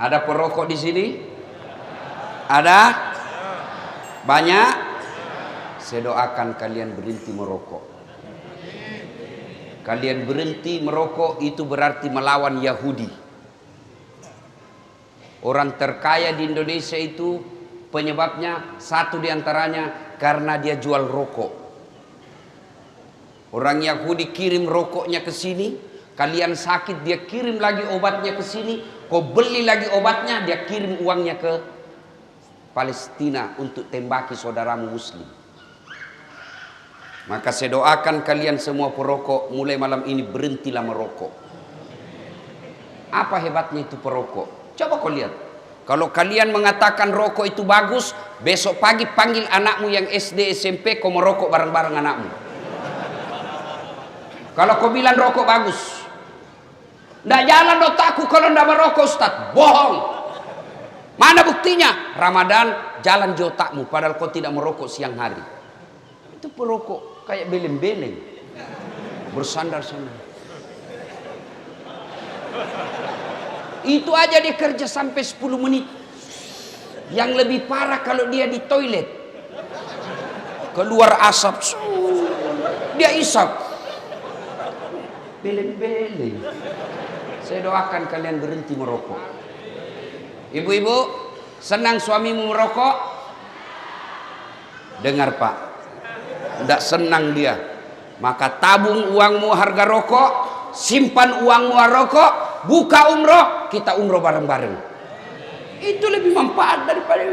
Ada perokok di sini? Ada? Banyak? Saya doakan kalian berhenti merokok. Kalian berhenti merokok itu berarti melawan Yahudi. Orang terkaya di Indonesia itu penyebabnya satu diantaranya karena dia jual rokok. Orang Yahudi kirim rokoknya ke sini, kalian sakit dia kirim lagi obatnya ke sini, kau beli lagi obatnya dia kirim uangnya ke Palestina untuk tembaki saudaramu muslim. Maka saya doakan kalian semua perokok mulai malam ini berhentilah merokok. Apa hebatnya itu perokok? Coba kau lihat. Kalau kalian mengatakan rokok itu bagus, besok pagi panggil anakmu yang SD SMP kau merokok bareng-bareng anakmu. Kalau kau bilang rokok bagus, ndak jalan otakku kalau ndak merokok Ustaz. Bohong. Mana buktinya? Ramadan jalan di otakmu padahal kau tidak merokok siang hari. Itu perokok kayak beleng-beleng bersandar-sandar. Itu aja dia kerja sampai 10 menit. Yang lebih parah kalau dia di toilet, keluar asap, dia isap beleng-beleng. Saya doakan kalian berhenti merokok. Ibu-ibu, senang suamimu merokok? Dengar Pak, tidak senang dia, maka tabung uangmu harga rokok, simpan uangmu harga rokok, buka umroh, kita umroh bareng-bareng. Itu lebih manfaat daripada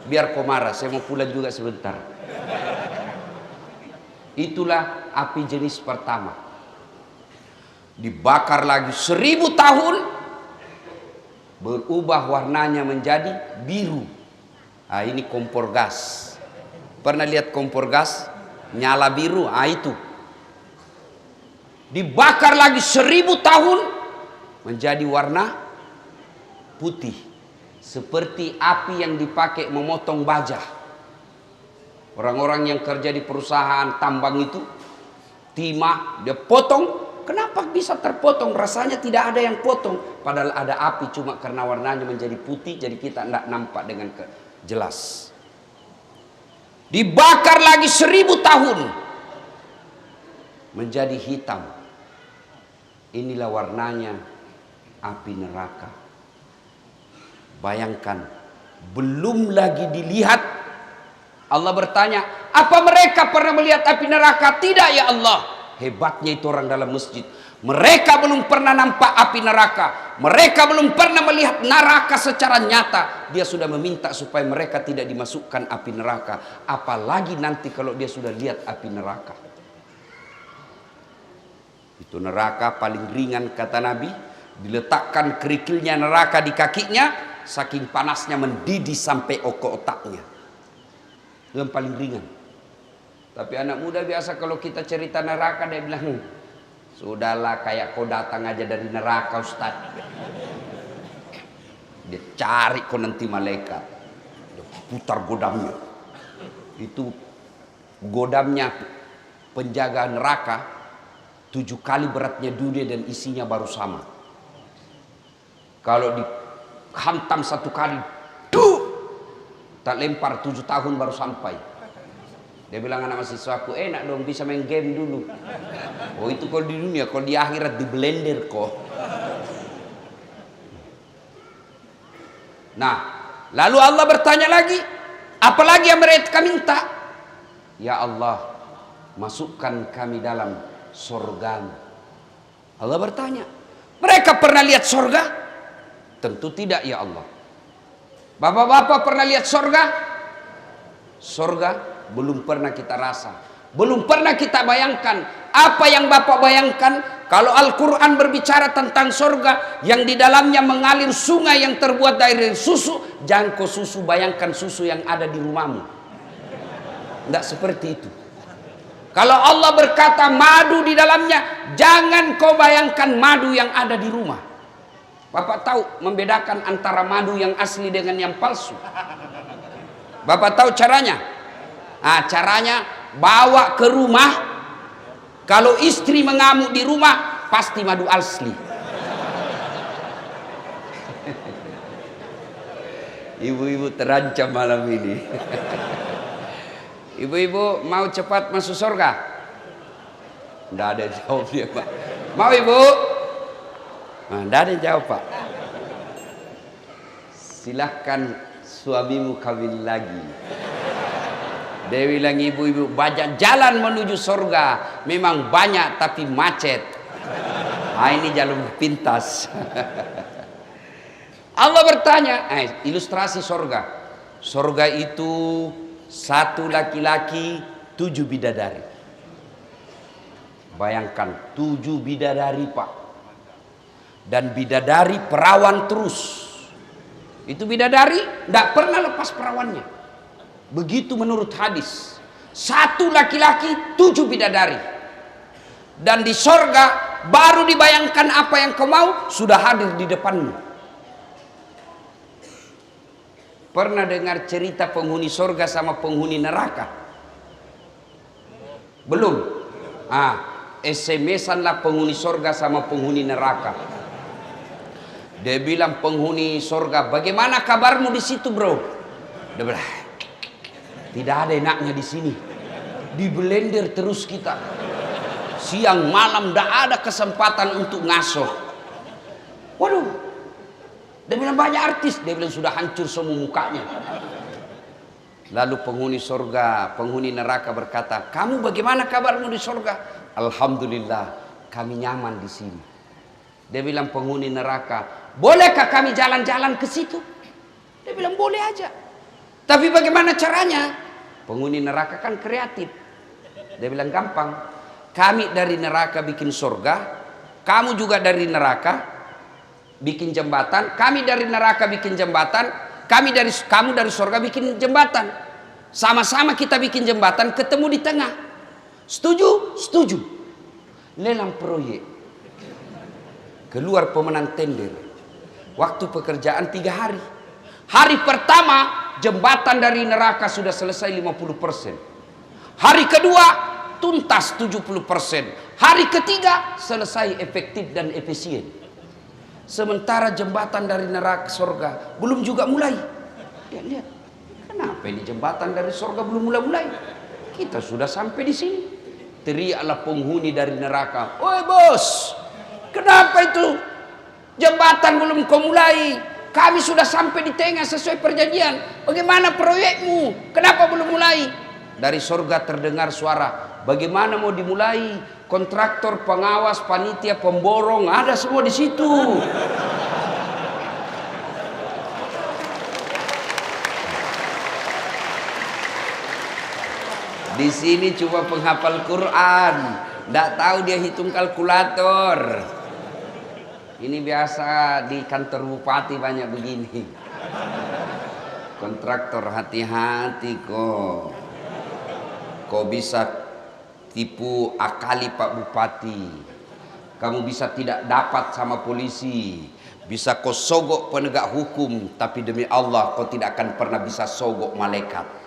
biar kau marah. Saya mau pulang juga sebentar. Itulah api jenis pertama. Dibakar lagi 1000 tahun, berubah warnanya menjadi biru. Nah, ini kompor gas. Pernah lihat kompor gas nyala biru? Ah, itu dibakar lagi 1000 tahun menjadi warna putih, seperti api yang dipakai memotong baja. Orang-orang yang kerja di perusahaan tambang itu timah dia potong. Kenapa bisa terpotong? Rasanya tidak ada yang potong, padahal ada api, cuma karena warnanya menjadi putih jadi kita tidak nampak dengan jelas. Dibakar lagi 1000 tahun menjadi hitam. Inilah warnanya api neraka. Bayangkan, belum lagi dilihat. Allah bertanya, apa mereka pernah melihat api neraka? Tidak ya Allah. Hebatnya itu orang dalam masjid. Mereka belum pernah nampak api neraka. Mereka belum pernah melihat neraka secara nyata. Dia sudah meminta supaya mereka tidak dimasukkan api neraka. Apalagi nanti kalau dia sudah lihat api neraka. Itu neraka paling ringan kata Nabi. Diletakkan kerikilnya neraka di kakinya. Saking panasnya mendidih sampai ke otaknya. Itu yang paling ringan. Tapi anak muda biasa kalau kita cerita neraka dia bilang, sudahlah kayak kau datang aja dari neraka Ustaz. Dia cari kau nanti malaikat. Dia putar godamnya. Itu godamnya penjaga neraka 7 kali beratnya dunia dan isinya baru sama. Kalau dihantam 1 kali, tak lempar 7 tahun baru sampai. Dia bilang anak mahasiswaku, enak dong bisa main game dulu. Oh itu kalau di dunia, kalau di akhirat di blender kok. Nah, lalu Allah bertanya lagi, apalagi yang mereka minta? Ya Allah, masukkan kami dalam surgamu. Allah bertanya, mereka pernah lihat surga? Tentu tidak ya Allah. Bapak-bapak pernah lihat surga? Surga belum pernah kita rasa, belum pernah kita bayangkan. Apa yang Bapak bayangkan kalau Al-Quran berbicara tentang surga yang di dalamnya mengalir sungai yang terbuat dari susu? Jangan kau susu bayangkan susu yang ada di rumahmu. Tidak seperti itu. Kalau Allah berkata madu di dalamnya, jangan kau bayangkan madu yang ada di rumah. Bapak tahu membedakan antara madu yang asli dengan yang palsu? Bapak tahu caranya? Nah, caranya bawa ke rumah. Kalau istri mengamuk di rumah, pasti madu asli. Ibu-ibu terancam malam ini. Ibu-ibu mau cepat masuk surga? Nggak ada yang jawab dia, Pak. Mau ibu? Nah, nggak ada yang jawab, Pak. Silahkan suamimu kawin lagi. Dia bilang, ibu-ibu, banyak jalan menuju surga. Memang banyak tapi macet. Nah, ini jalur pintas. Allah bertanya, ilustrasi surga. Surga itu 1 laki-laki, 7 bidadari. Bayangkan 7 bidadari, Pak. Dan bidadari perawan terus. Itu bidadari tidak pernah lepas perawannya. Begitu menurut hadis. 1 laki-laki, 7 bidadari. Dan di surga baru dibayangkan apa yang kau mau sudah hadir di depanmu. Pernah dengar cerita penghuni surga sama penghuni neraka? Belum? SMS-an lah penghuni surga sama penghuni neraka. Dia bilang penghuni surga, bagaimana kabarmu di situ, bro? Dia bilang, tidak ada enaknya di sini. Di blender terus kita. Siang malam tidak ada kesempatan untuk ngasoh. Waduh. Dia bilang banyak artis. Dia bilang sudah hancur semua mukanya. Lalu penghuni surga, penghuni neraka berkata, kamu bagaimana kabarmu di surga? Alhamdulillah, kami nyaman di sini. Dia bilang penghuni neraka, bolehkah kami jalan-jalan ke situ? Dia bilang boleh aja. Tapi bagaimana caranya? Penghuni neraka kan kreatif. Dia bilang gampang. Kami dari neraka bikin surga, kamu juga dari neraka bikin jembatan, kami dari neraka bikin jembatan, kamu dari surga bikin jembatan. Sama-sama kita bikin jembatan, ketemu di tengah. Setuju? Setuju. Lelang proyek. Keluar pemenang tender. Waktu pekerjaan 3 hari. Hari pertama jembatan dari neraka sudah selesai 50%. Hari kedua tuntas 70%. Hari ketiga selesai efektif dan efisien. Sementara jembatan dari neraka surga belum juga mulai. Lihat, kenapa ini jembatan dari surga belum mulai? Kita sudah sampai di sini. Teriaklah penghuni dari neraka, "Oi bos, kenapa itu jembatan belum kau mulai? Kami sudah sampai di tengah sesuai perjanjian. Bagaimana proyekmu? Kenapa belum mulai?" Dari surga terdengar suara, "Bagaimana mau dimulai? Kontraktor, pengawas, panitia, pemborong ada semua di situ." Di sini cuma penghafal Quran, tidak tahu dia hitung kalkulator. Ini biasa di kantor bupati banyak begini. Kontraktor hati-hati kok. Kau bisa tipu akali Pak Bupati. Kamu bisa tidak dapat sama polisi. Bisa kau sogok penegak hukum, tapi demi Allah kau tidak akan pernah bisa sogok malaikat.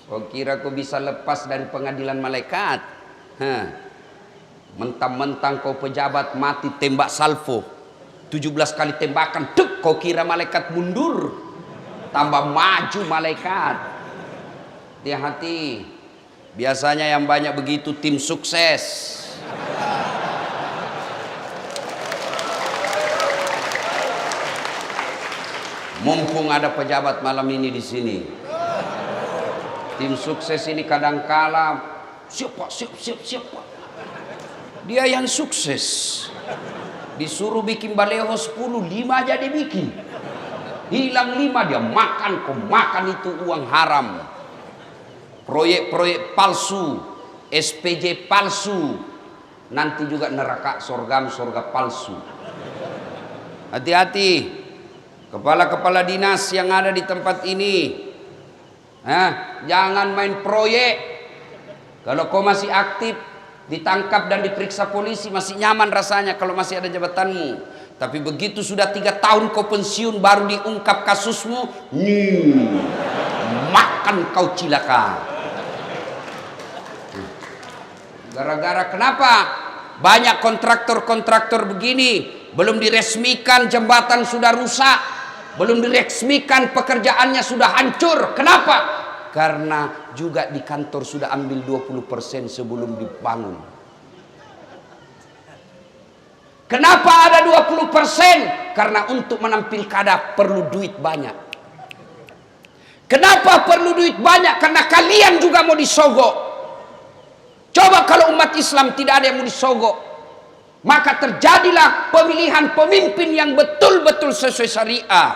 Kau kira kau bisa lepas dari pengadilan malaikat? Mentang-mentang kau pejabat mati tembak salvo 17 kali tembakan, duk, kau kira malaikat mundur, tambah maju malaikat. Hati-hati. Biasanya yang banyak begitu tim sukses. Mumpung ada pejabat malam ini di sini. Tim sukses ini kadangkala siapa? Dia yang sukses. Disuruh bikin baleho 10, 5 aja dia bikin. Hilang 5 dia makan, kau makan itu uang haram. Proyek-proyek palsu, SPJ palsu, nanti juga neraka surga palsu. Hati-hati, kepala-kepala dinas yang ada di tempat ini, jangan main proyek. Kalau kau masih aktif, ditangkap dan diperiksa polisi masih nyaman rasanya kalau masih ada jabatanmu. Tapi begitu sudah 3 tahun kau pensiun baru diungkap kasusmu, makan kau cilaka. Gara-gara kenapa? Banyak kontraktor-kontraktor begini belum diresmikan, jembatan sudah rusak. belum diresmikan pekerjaannya sudah hancur. Kenapa? Karena juga di kantor sudah ambil 20% sebelum dibangun. Kenapa ada 20%? Karena untuk menampil kada perlu duit banyak. Kenapa perlu duit banyak? Karena kalian juga mau disogok. Coba kalau umat Islam tidak ada yang mau disogok, maka terjadilah pemilihan pemimpin yang betul-betul sesuai syariah.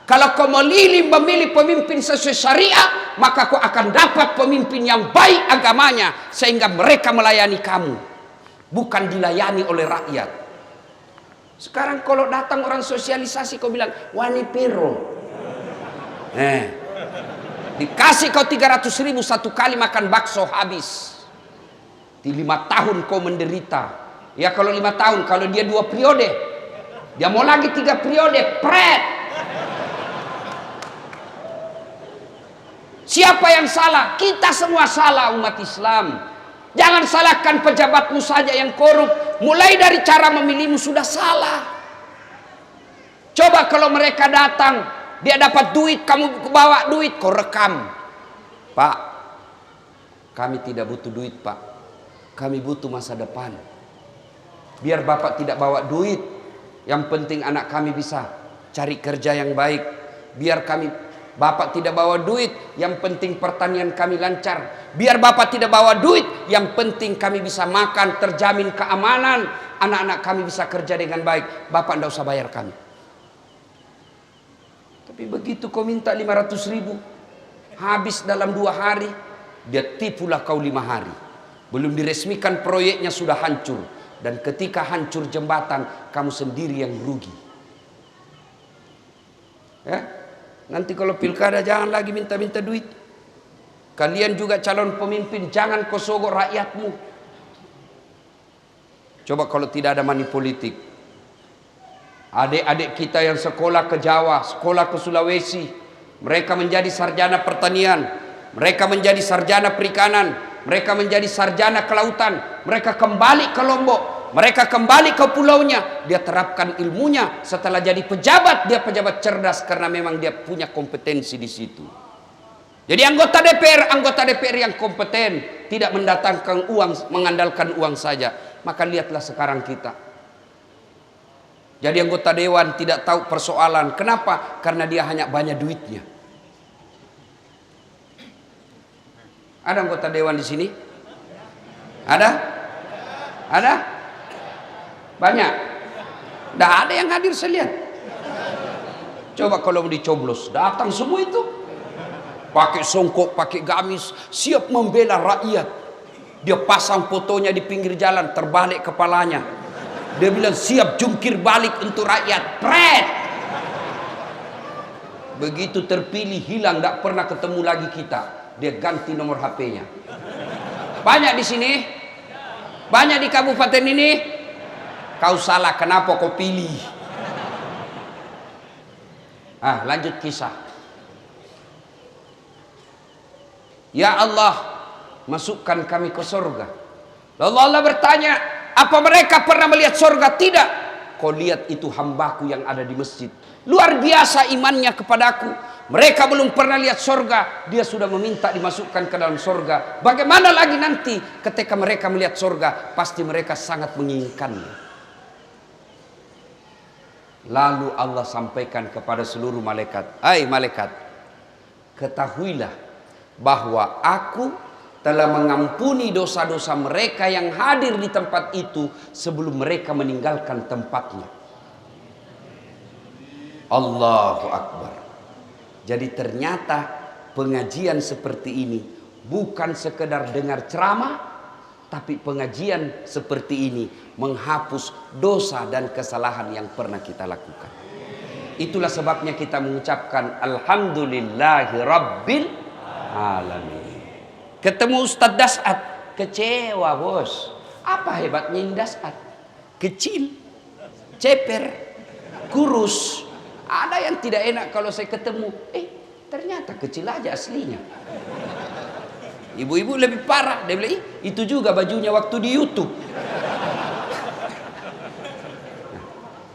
Kalau kau memilih pemimpin sesuai syariah, maka kau akan dapat pemimpin yang baik agamanya, sehingga mereka melayani kamu, bukan dilayani oleh rakyat. Sekarang kalau datang orang sosialisasi, kau bilang wani piro, dikasih kau 300.000 satu kali makan bakso habis. Di 5 tahun kau menderita. Ya kalau 5 tahun, kalau dia 2 periode, dia mau lagi 3 periode, pret. Siapa yang salah? Kita semua salah, umat Islam. Jangan salahkan pejabatmu saja yang korup. Mulai dari cara memilihmu sudah salah. Coba kalau mereka datang, dia dapat duit, kamu bawa duit, kau rekam. Pak, kami tidak butuh duit, Pak. Kami butuh masa depan. Biar Bapak tidak bawa duit, yang penting anak kami bisa cari kerja yang baik. Biar Bapak tidak bawa duit, yang penting pertanian kami lancar. Biar Bapak tidak bawa duit, yang penting kami bisa makan, terjamin keamanan, anak-anak kami bisa kerja dengan baik. Bapak tidak usah bayar kami. Tapi begitu kau minta 500.000, habis dalam 2 hari, dia tipulah kau 5 hari. Belum diresmikan proyeknya sudah hancur. Dan ketika hancur jembatan, kamu sendiri yang rugi. Ya, nanti kalau pilkada jangan lagi minta-minta duit. Kalian juga calon pemimpin, jangan kau sogok rakyatmu. Coba kalau tidak ada money politik. Adik-adik kita yang sekolah ke Jawa, sekolah ke Sulawesi, mereka menjadi sarjana pertanian, mereka menjadi sarjana perikanan, mereka menjadi sarjana kelautan, mereka kembali ke Lombok, mereka kembali ke pulaunya, dia terapkan ilmunya. Setelah jadi pejabat, dia pejabat cerdas karena memang dia punya kompetensi di situ. Jadi anggota DPR yang kompeten, tidak mendatangkan uang, mengandalkan uang saja. Maka lihatlah sekarang kita. Jadi anggota dewan tidak tahu persoalan. Kenapa? Karena dia hanya banyak duitnya. Ada anggota dewan di sini? Ada? Ada? Banyak? Tidak ada yang hadir, saya lihat. Coba kalau dicoblos, datang semua itu. Pakai songkok, pakai gamis, siap membela rakyat. Dia pasang fotonya di pinggir jalan, terbalik kepalanya. Dia bilang siap jungkir balik untuk rakyat. Pret! Begitu terpilih, hilang, tidak pernah ketemu lagi kita. Dia ganti nomor HP-nya. Banyak di sini? Banyak di kabupaten ini? Kau salah, kenapa kau pilih? Lanjut kisah. Ya Allah, masukkan kami ke surga. Lalu Allah bertanya, apa mereka pernah melihat surga? Tidak. Kau lihat itu hambaku yang ada di masjid. Luar biasa imannya kepadaku. Mereka belum pernah lihat surga, dia sudah meminta dimasukkan ke dalam surga. Bagaimana lagi nanti ketika mereka melihat surga? Pasti mereka sangat menginginkannya. Lalu Allah sampaikan kepada seluruh malaikat, hai malaikat, ketahuilah bahwa aku telah mengampuni dosa-dosa mereka yang hadir di tempat itu sebelum mereka meninggalkan tempatnya. Allahu Akbar. Jadi ternyata pengajian seperti ini bukan sekedar dengar ceramah, tapi pengajian seperti ini menghapus dosa dan kesalahan yang pernah kita lakukan. Itulah sebabnya kita mengucapkan Alhamdulillahi Rabbil Alamin. Ketemu Ustadz Dasat, kecewa bos. Apa hebatnya Dasat? Kecil, ceper, kurus. Ada yang tidak enak kalau saya ketemu. Ternyata kecil aja aslinya. Ibu-ibu lebih parah. Dia bilang, itu juga bajunya waktu di YouTube.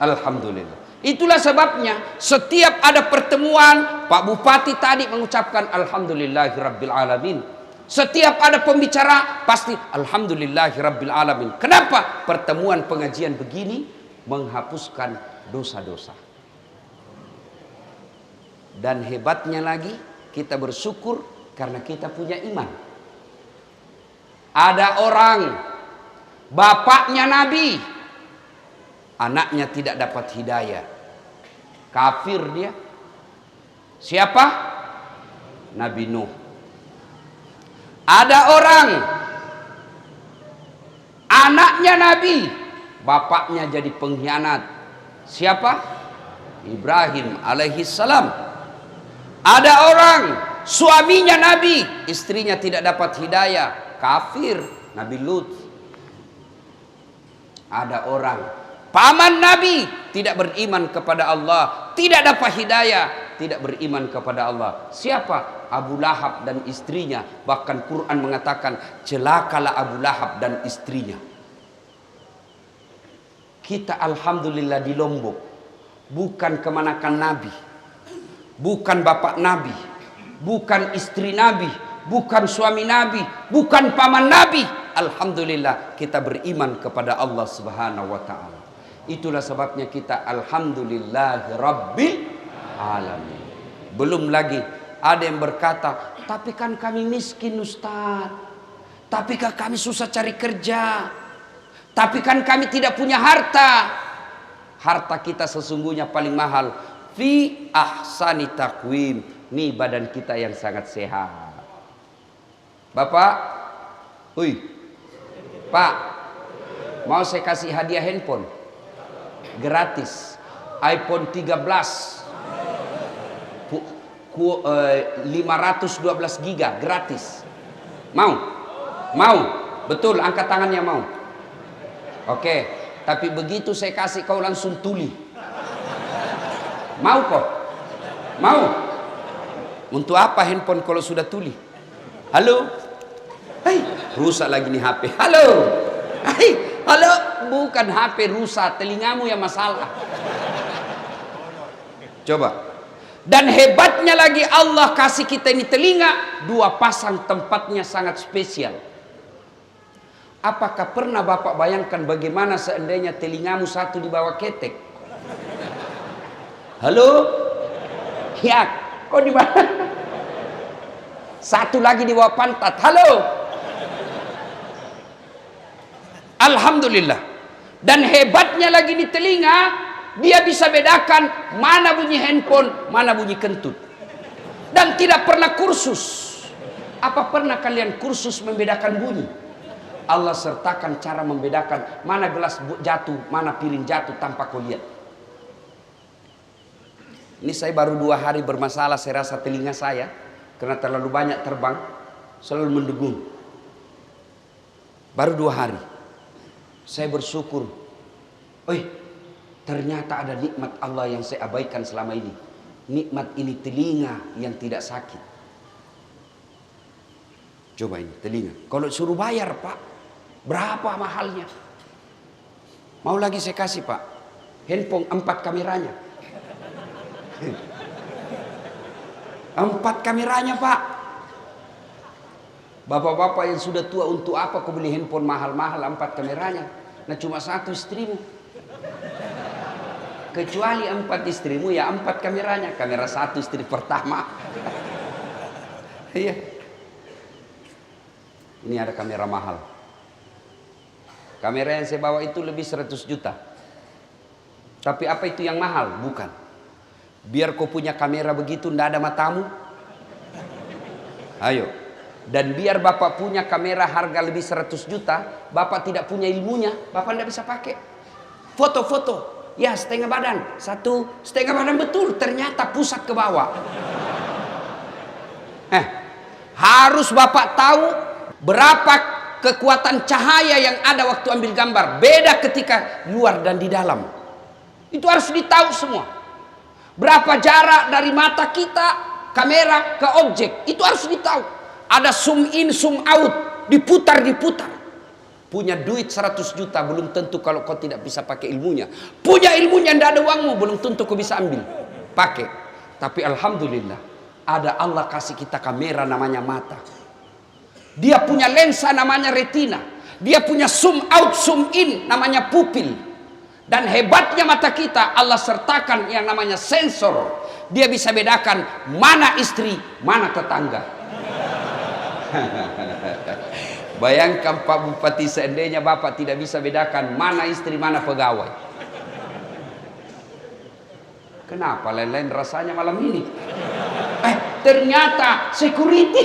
Alhamdulillah. Itulah sebabnya setiap ada pertemuan, Pak Bupati tadi mengucapkan Alhamdulillahirabbil alamin. Setiap ada pembicara pasti Alhamdulillahirabbil alamin. Kenapa? Pertemuan pengajian begini menghapuskan dosa-dosa. Dan hebatnya lagi, kita bersyukur karena kita punya iman. Ada orang bapaknya Nabi, anaknya tidak dapat hidayah, kafir dia. Siapa? Nabi Nuh. Ada orang anaknya Nabi, bapaknya jadi pengkhianat. Siapa? Ibrahim alaihi salam. Ada orang suaminya Nabi, istrinya tidak dapat hidayah, kafir, Nabi Lut. Ada orang paman Nabi tidak beriman kepada Allah, tidak dapat hidayah, tidak beriman kepada Allah. Siapa? Abu Lahab dan istrinya. Bahkan Quran mengatakan celakalah Abu Lahab dan istrinya. Kita alhamdulillah di Lombok bukan kemanakan Nabi, bukan bapak Nabi, bukan istri Nabi, bukan suami Nabi, bukan paman Nabi. Alhamdulillah kita beriman kepada Allah Subhanahu wa taala. Itulah sebabnya kita alhamdulillahirabbil alamin. Belum lagi ada yang berkata, tapi kan kami miskin Ustaz, tapi kan kami susah cari kerja, tapi kan kami tidak punya harta. Harta kita sesungguhnya paling mahal fi ahsani taqwim. Nih badan kita yang sangat sehat. Bapak, Pak, mau saya kasih hadiah handphone gratis, iPhone 13 512 giga gratis. Mau? Mau? Betul, angkat tangannya mau. Oke, tapi begitu saya kasih kau langsung tuli. Mau kok? Mau? Untuk apa handphone kalau sudah tuli? Halo? Hei, rusak lagi nih HP. Halo? Hei, halo? Bukan HP rusak, telingamu yang masalah. Coba. Dan hebatnya lagi Allah kasih kita ini telinga, dua pasang, tempatnya sangat spesial. Apakah pernah Bapak bayangkan bagaimana seandainya telingamu satu di bawah ketek? Halo? Ya, kok di mana? Satu lagi di bawah pantat. Halo? Alhamdulillah. Dan hebatnya lagi di telinga, dia bisa bedakan mana bunyi handphone, mana bunyi kentut. Dan tidak pernah kursus. Apa pernah kalian kursus membedakan bunyi? Allah sertakan cara membedakan mana gelas jatuh, mana piring jatuh tanpa kau lihat. Ini saya baru 2 hari bermasalah, saya rasa telinga saya karena terlalu banyak terbang, selalu mendegung. Baru 2 hari. Saya bersyukur. Ternyata ada nikmat Allah yang saya abaikan selama ini. Nikmat ini telinga yang tidak sakit. Coba ini telinga. Kalau suruh bayar Pak, berapa mahalnya? Mau lagi saya kasih Pak. Handphone 4 kameranya. 4 kameranya Pak. Bapak-bapak yang sudah tua, untuk apa kau beli handphone mahal-mahal 4 kameranya? Nah cuma 1 istrimu. Kecuali 4 istrimu ya 4 kameranya. Kamera 1 istri pertama. Iya. Ini ada kamera mahal. Kamera yang saya bawa itu lebih 100 juta. Tapi apa itu yang mahal? Bukan. Biar kau punya kamera begitu ndak ada matamu. Ayo. Dan biar Bapak punya kamera harga lebih 100 juta, Bapak tidak punya ilmunya, Bapak ndak bisa pakai. Foto-foto. Ya setengah badan, 1,5 badan betul, ternyata pusat ke bawah. Harus Bapak tahu berapa kekuatan cahaya yang ada waktu ambil gambar. Beda ketika luar dan di dalam. Itu harus ditahu semua. Berapa jarak dari mata kita, kamera ke objek, itu harus ditahu. Ada zoom in, zoom out, diputar. Punya duit 100 juta belum tentu kalau kau tidak bisa pakai ilmunya. Punya ilmunya tidak ada uangmu belum tentu kau bisa ambil pakai. Tapi alhamdulillah ada Allah kasih kita kamera namanya mata. Dia punya lensa namanya retina. Dia punya zoom out zoom in namanya pupil. Dan hebatnya mata kita Allah sertakan yang namanya sensor. Dia bisa bedakan mana istri, mana tetangga. Bayangkan Pak Bupati, seandainya Bapak tidak bisa bedakan mana istri, mana pegawai. Kenapa lain-lain rasanya malam ini? Ternyata security.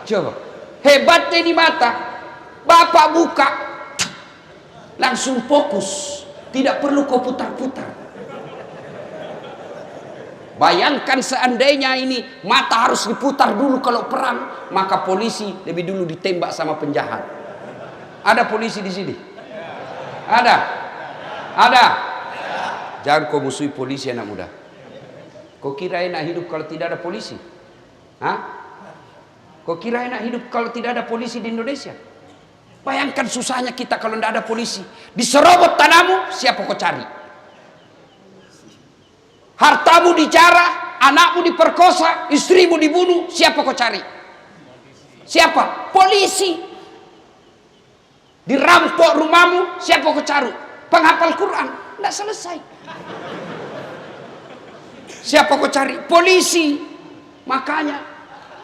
Coba, hebatnya ini mata. Bapak buka, langsung fokus. Tidak perlu kau putar-putar. Bayangkan seandainya ini mata harus diputar dulu kalau perang, maka polisi lebih dulu ditembak sama penjahat. Ada polisi di sini? Ada? Ada? Jangan kau musuhi polisi anak muda. Kau kira enak hidup kalau tidak ada polisi? Hah? Kau kira enak hidup kalau tidak ada polisi di Indonesia? Bayangkan susahnya kita kalau tidak ada polisi. Diserobot tanahmu, siapa kau cari? Hartamu dijarah, anakmu diperkosa, istrimu dibunuh, siapa kau cari? Siapa? Polisi. Dirampok rumahmu, siapa kau cari? Penghafal Quran, tidak selesai. Siapa kau cari? Polisi. Makanya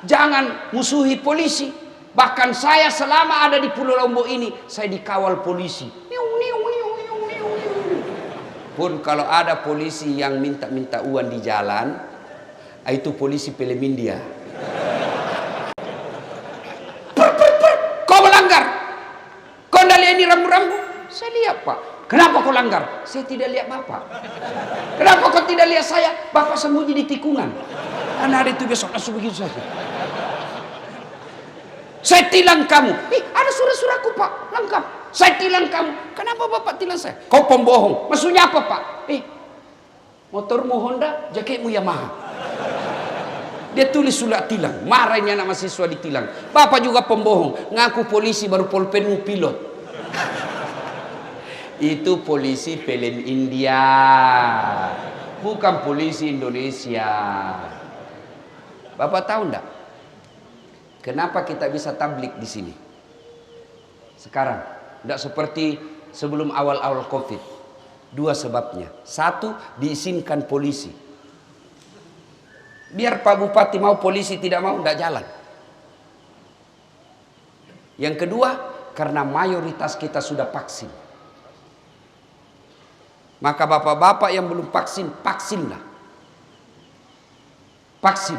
jangan musuhi polisi. Bahkan saya selama ada di Pulau Lombok ini, saya dikawal polisi. Pun kalau ada polisi yang minta-minta uang di jalan, itu polisi film India. Kau melanggar. Kau tidak lihat ini rambu-rambu? Saya lihat Pak. Kenapa kau langgar? Saya tidak lihat Bapak. Kenapa kau tidak lihat saya? Bapak sembunyi di tikungan. Karena hari itu besok langsung begitu saja. Saya tilang kamu. Ada surat-suratku Pak, lengkap. Saya tilang kamu. Kenapa Bapak tilang saya? Kau pembohong. Maksudnya apa Pak? Motormu Honda, jaketmu Yamaha. Dia tulis surat tilang. Marah ini anak mahasiswa ditilang. Bapak juga pembohong. Ngaku polisi baru pulpenmu pilot. Itu polisi film India. Bukan polisi Indonesia. Bapak tahu enggak? Kenapa kita bisa tablik di sini? Sekarang, tidak seperti sebelum awal-awal COVID. Dua sebabnya. Satu, diizinkan polisi. Biar Pak Bupati mau, polisi tidak mau, tidak jalan. Yang kedua, karena mayoritas kita sudah vaksin. Maka bapak-bapak yang belum vaksin, vaksinlah. Vaksin.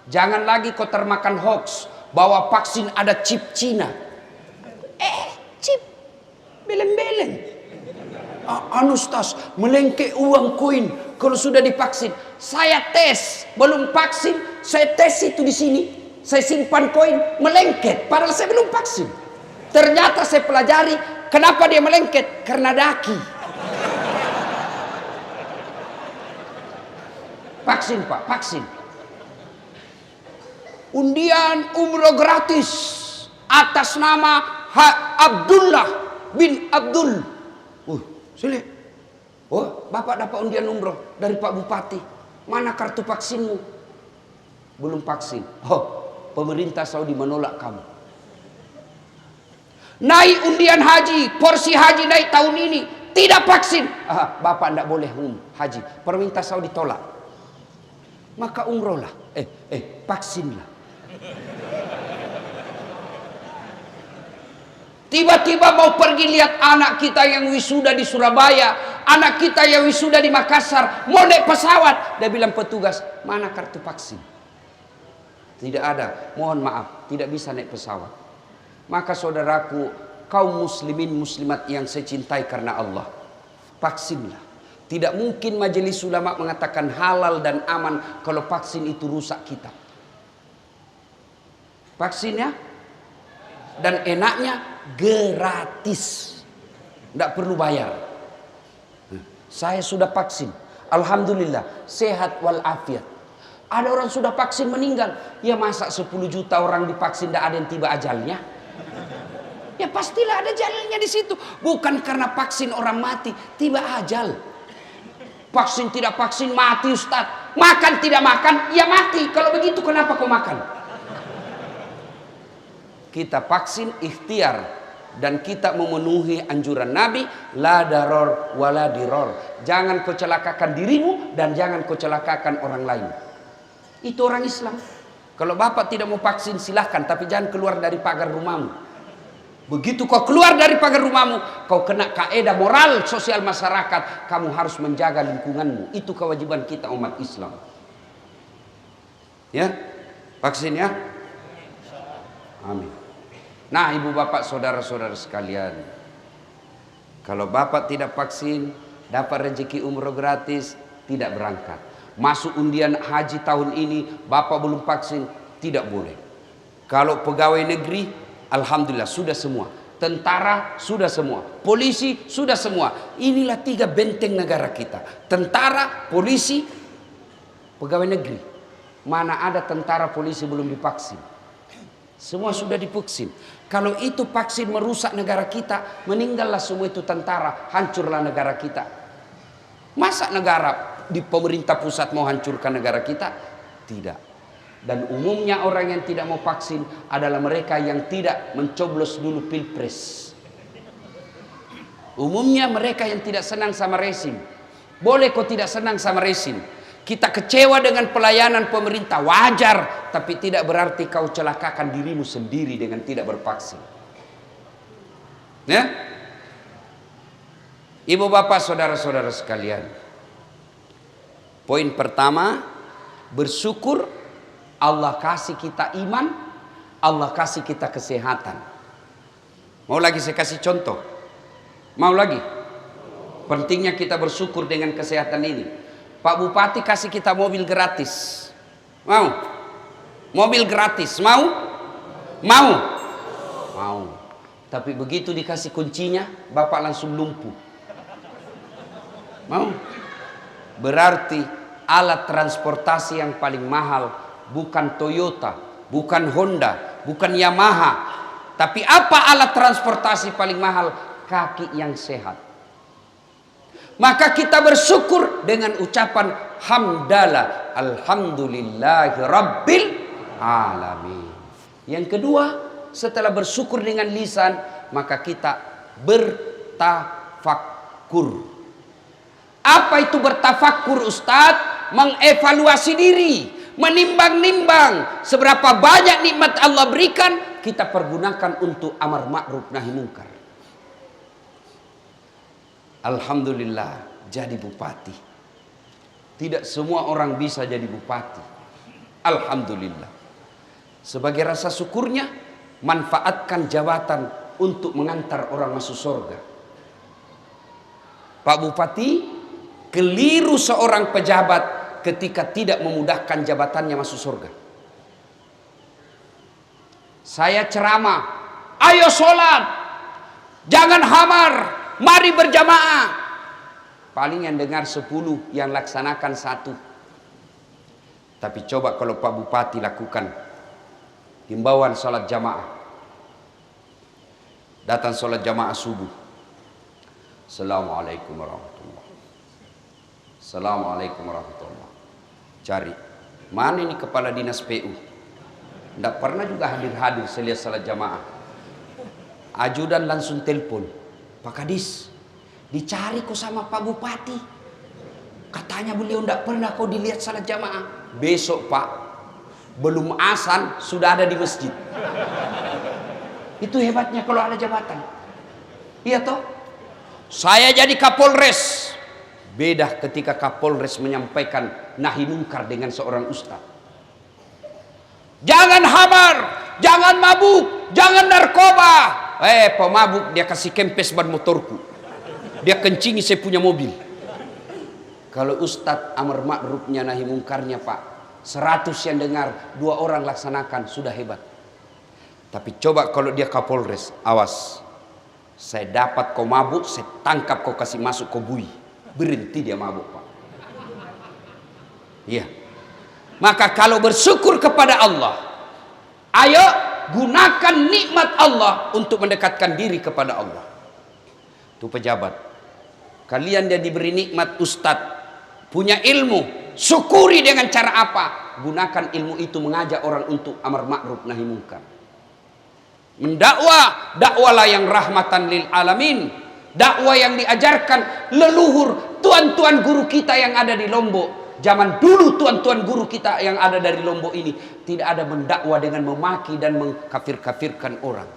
Jangan lagi kau termakan hoax bahwa vaksin ada chip Cina. Chip belen-belen. Anustas melengke uang koin kalau sudah divaksin. Saya tes, belum vaksin, saya tes itu di sini. Saya simpan koin melengket, padahal saya belum vaksin. Ternyata saya pelajari kenapa dia melengket, karena daki. Vaksin Pak, vaksin. Undian umroh gratis atas nama Abdullah bin Abdul. Sini. Bapak dapat undian umroh dari Pak Bupati. Mana kartu vaksinmu? Belum vaksin. Pemerintah Saudi menolak kamu. Naik undian haji, porsi haji naik tahun ini, tidak vaksin. Bapak tidak boleh haji. Pemerintah Saudi tolak. Maka umrohlah. Vaksinlah. Tiba-tiba mau pergi lihat anak kita yang wisuda di Surabaya, anak kita yang wisuda di Makassar, mau naik pesawat. Dia bilang petugas, mana kartu vaksin? Tidak ada, mohon maaf, tidak bisa naik pesawat. Maka saudaraku, kaum muslimin muslimat yang saya cintai karena Allah, vaksinlah. Tidak mungkin majelis ulama mengatakan halal dan aman kalau vaksin itu rusak kita. Vaksinnya dan enaknya gratis, tidak perlu bayar. Saya sudah vaksin, alhamdulillah sehat walafiat. Ada orang sudah vaksin meninggal. Ya masa 10 juta orang divaksin tidak ada yang tiba ajalnya? Ya pastilah ada jalannya di situ. Bukan karena vaksin orang mati, tiba ajal. Vaksin tidak vaksin mati Ustaz. Makan tidak makan, ya mati. Kalau begitu kenapa kau makan? Kita vaksin ikhtiar. Dan kita memenuhi anjuran Nabi, la daror wala diror. Jangan kau celakakan dirimu dan jangan kau celakakan orang lain. Itu orang Islam. Kalau bapak tidak mau vaksin silahkan, tapi jangan keluar dari pagar rumahmu. Begitu kau keluar dari pagar rumahmu, kau kena kaedah moral sosial masyarakat. Kamu harus menjaga lingkunganmu. Itu kewajiban kita umat Islam. Ya, vaksin ya. Amin. Nah, ibu bapak saudara-saudara sekalian, kalau bapak tidak vaksin, dapat rezeki umroh gratis, tidak berangkat. Masuk undian haji tahun ini, bapak belum vaksin, tidak boleh. Kalau pegawai negeri, alhamdulillah sudah semua. Tentara sudah semua, polisi sudah semua. Inilah 3 benteng negara kita. Tentara, polisi, pegawai negeri. Mana ada tentara polisi belum divaksin? Semua sudah divaksin. Kalau itu vaksin merusak negara kita, meninggallah semua itu tentara, hancurlah negara kita. Masa negara di pemerintah pusat mau hancurkan negara kita? Tidak. Dan umumnya orang yang tidak mau vaksin adalah mereka yang tidak mencoblos dulu pilpres. Umumnya mereka yang tidak senang sama rezim. Boleh kok tidak senang sama rezim. Kita kecewa dengan pelayanan pemerintah, wajar. Tapi tidak berarti kau celakakan dirimu sendiri dengan tidak bervaksin. Ya? Ibu bapak saudara-saudara sekalian. Poin pertama, bersyukur Allah kasih kita iman, Allah kasih kita kesehatan. Mau lagi saya kasih contoh? Mau lagi? Pentingnya kita bersyukur dengan kesehatan ini. Pak Bupati kasih kita mobil gratis. Mau? Mobil gratis. Mau? Mau? Mau. Tapi begitu dikasih kuncinya, Bapak langsung lumpuh. Mau? Berarti alat transportasi yang paling mahal bukan Toyota, bukan Honda, bukan Yamaha. Tapi apa alat transportasi paling mahal? Kaki yang sehat. Maka kita bersyukur dengan ucapan hamdalah, alhamdulillahi rabbil alamin. Yang kedua, setelah bersyukur dengan lisan, maka kita bertafakkur. Apa itu bertafakkur Ustadz? Mengevaluasi diri, menimbang-nimbang seberapa banyak nikmat Allah berikan, kita pergunakan untuk amar ma'ruf nahi munkar. Alhamdulillah jadi bupati. Tidak semua orang bisa jadi bupati. Alhamdulillah. Sebagai rasa syukurnya, manfaatkan jabatan untuk mengantar orang masuk surga. Pak Bupati, keliru seorang pejabat ketika tidak memudahkan jabatannya masuk surga. Saya ceramah, ayo sholat, jangan hamar, mari berjamaah. Paling yang dengar 10, yang laksanakan 1. Tapi coba kalau Pak Bupati lakukan himbauan sholat jamaah. Datang sholat jamaah subuh. Assalamualaikum warahmatullahi. Assalamualaikum warahmatullahi. Cari, mana ini kepala dinas PU? Tidak pernah juga hadir-hadir saya lihat sholat jamaah. Ajudan langsung telepon, Pak Kadis, dicari kok sama Pak Bupati. Katanya beliau tidak pernah kau dilihat salat jamaah. Besok Pak, belum azan sudah ada di masjid. Itu hebatnya kalau ada jabatan. Iya toh? Saya jadi Kapolres. Beda ketika Kapolres menyampaikan nahi munkar dengan seorang ustaz. Jangan hamar, jangan mabuk, jangan narkoba. Pemabuk dia kasih kempes ban motorku. Dia kencingi saya punya mobil. Kalau ustadz amar ma'rufnya nahi mungkarnya Pak, 100 yang dengar, 2 orang laksanakan, sudah hebat. Tapi coba kalau dia Kapolres, awas. Saya dapat kau mabuk, saya tangkap kau kasih masuk kau bui. Berhenti dia mabuk Pak. Iya. Maka kalau bersyukur kepada Allah, ayo gunakan nikmat Allah untuk mendekatkan diri kepada Allah. Itu pejabat, kalian dia diberi nikmat ustadz, punya ilmu, syukuri dengan cara apa? Gunakan ilmu itu mengajak orang untuk amar ma'ruf nahi munkar. Mendakwah, dakwalah yang rahmatan lil alamin. Dakwah yang diajarkan leluhur tuan-tuan guru kita yang ada di Lombok. Zaman dulu tuan-tuan guru kita yang ada dari Lombok ini tidak ada mendakwah dengan memaki dan mengkafir-kafirkan orang.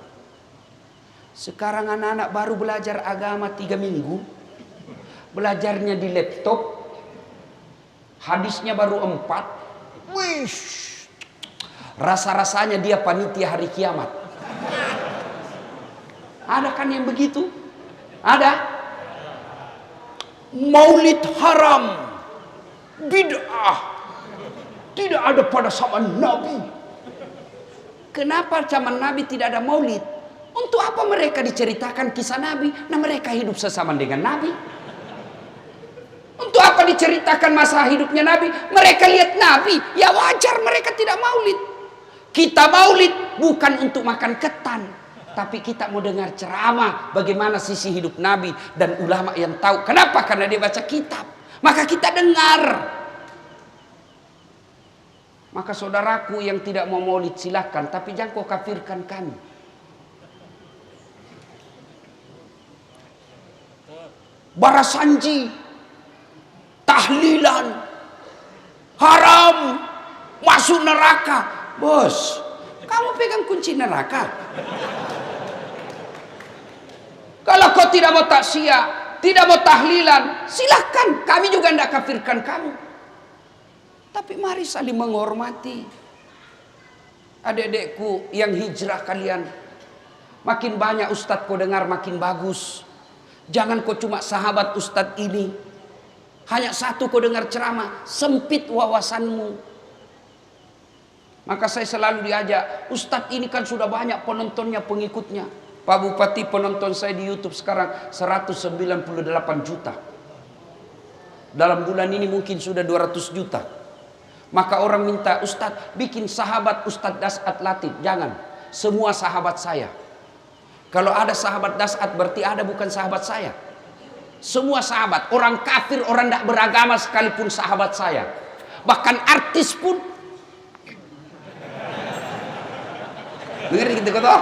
Sekarang anak-anak baru belajar agama 3 minggu, belajarnya di laptop, hadisnya baru 4. Wish, rasa-rasanya dia panitia hari kiamat. Ada kan yang begitu? Ada. Maulid haram, bid'ah, tidak ada pada zaman Nabi. Kenapa zaman Nabi tidak ada maulid? Untuk apa mereka diceritakan kisah Nabi? Nah, mereka hidup sesama dengan Nabi. Untuk apa diceritakan masa hidupnya Nabi? Mereka lihat Nabi, ya wajar mereka tidak maulid. Kita maulid bukan untuk makan ketan, tapi kita mau dengar ceramah bagaimana sisi hidup Nabi dan ulama yang tahu. Kenapa? Karena dia baca kitab. Maka kita dengar. Maka saudaraku yang tidak mau maulid silakan, tapi jangan kau kafirkan kami. Barasanji, tahlilan, haram, masuk neraka. Bos, kamu pegang kunci neraka. Kalau kau tidak mau takziah, tidak mau tahlilan, silakan, kami juga tidak kafirkan kamu. Tapi mari saling menghormati. Adik-adikku yang hijrah kalian, makin banyak ustadz kau dengar makin bagus. Jangan kau cuma sahabat ustadz ini, hanya satu kau dengar ceramah, sempit wawasanmu. Maka saya selalu diajak, ustadz ini kan sudah banyak penontonnya, pengikutnya. Pak Bupati, penonton saya di YouTube sekarang 198 juta. Dalam bulan ini mungkin sudah 200 juta. Maka orang minta, ustadz bikin sahabat Ustadz Dasat Latif. Jangan, semua sahabat saya. Kalau ada sahabat Dasat berarti ada bukan sahabat saya. Semua sahabat, orang kafir, orang tidak beragama sekalipun sahabat saya. Bahkan artis pun. Dengar gitu kata.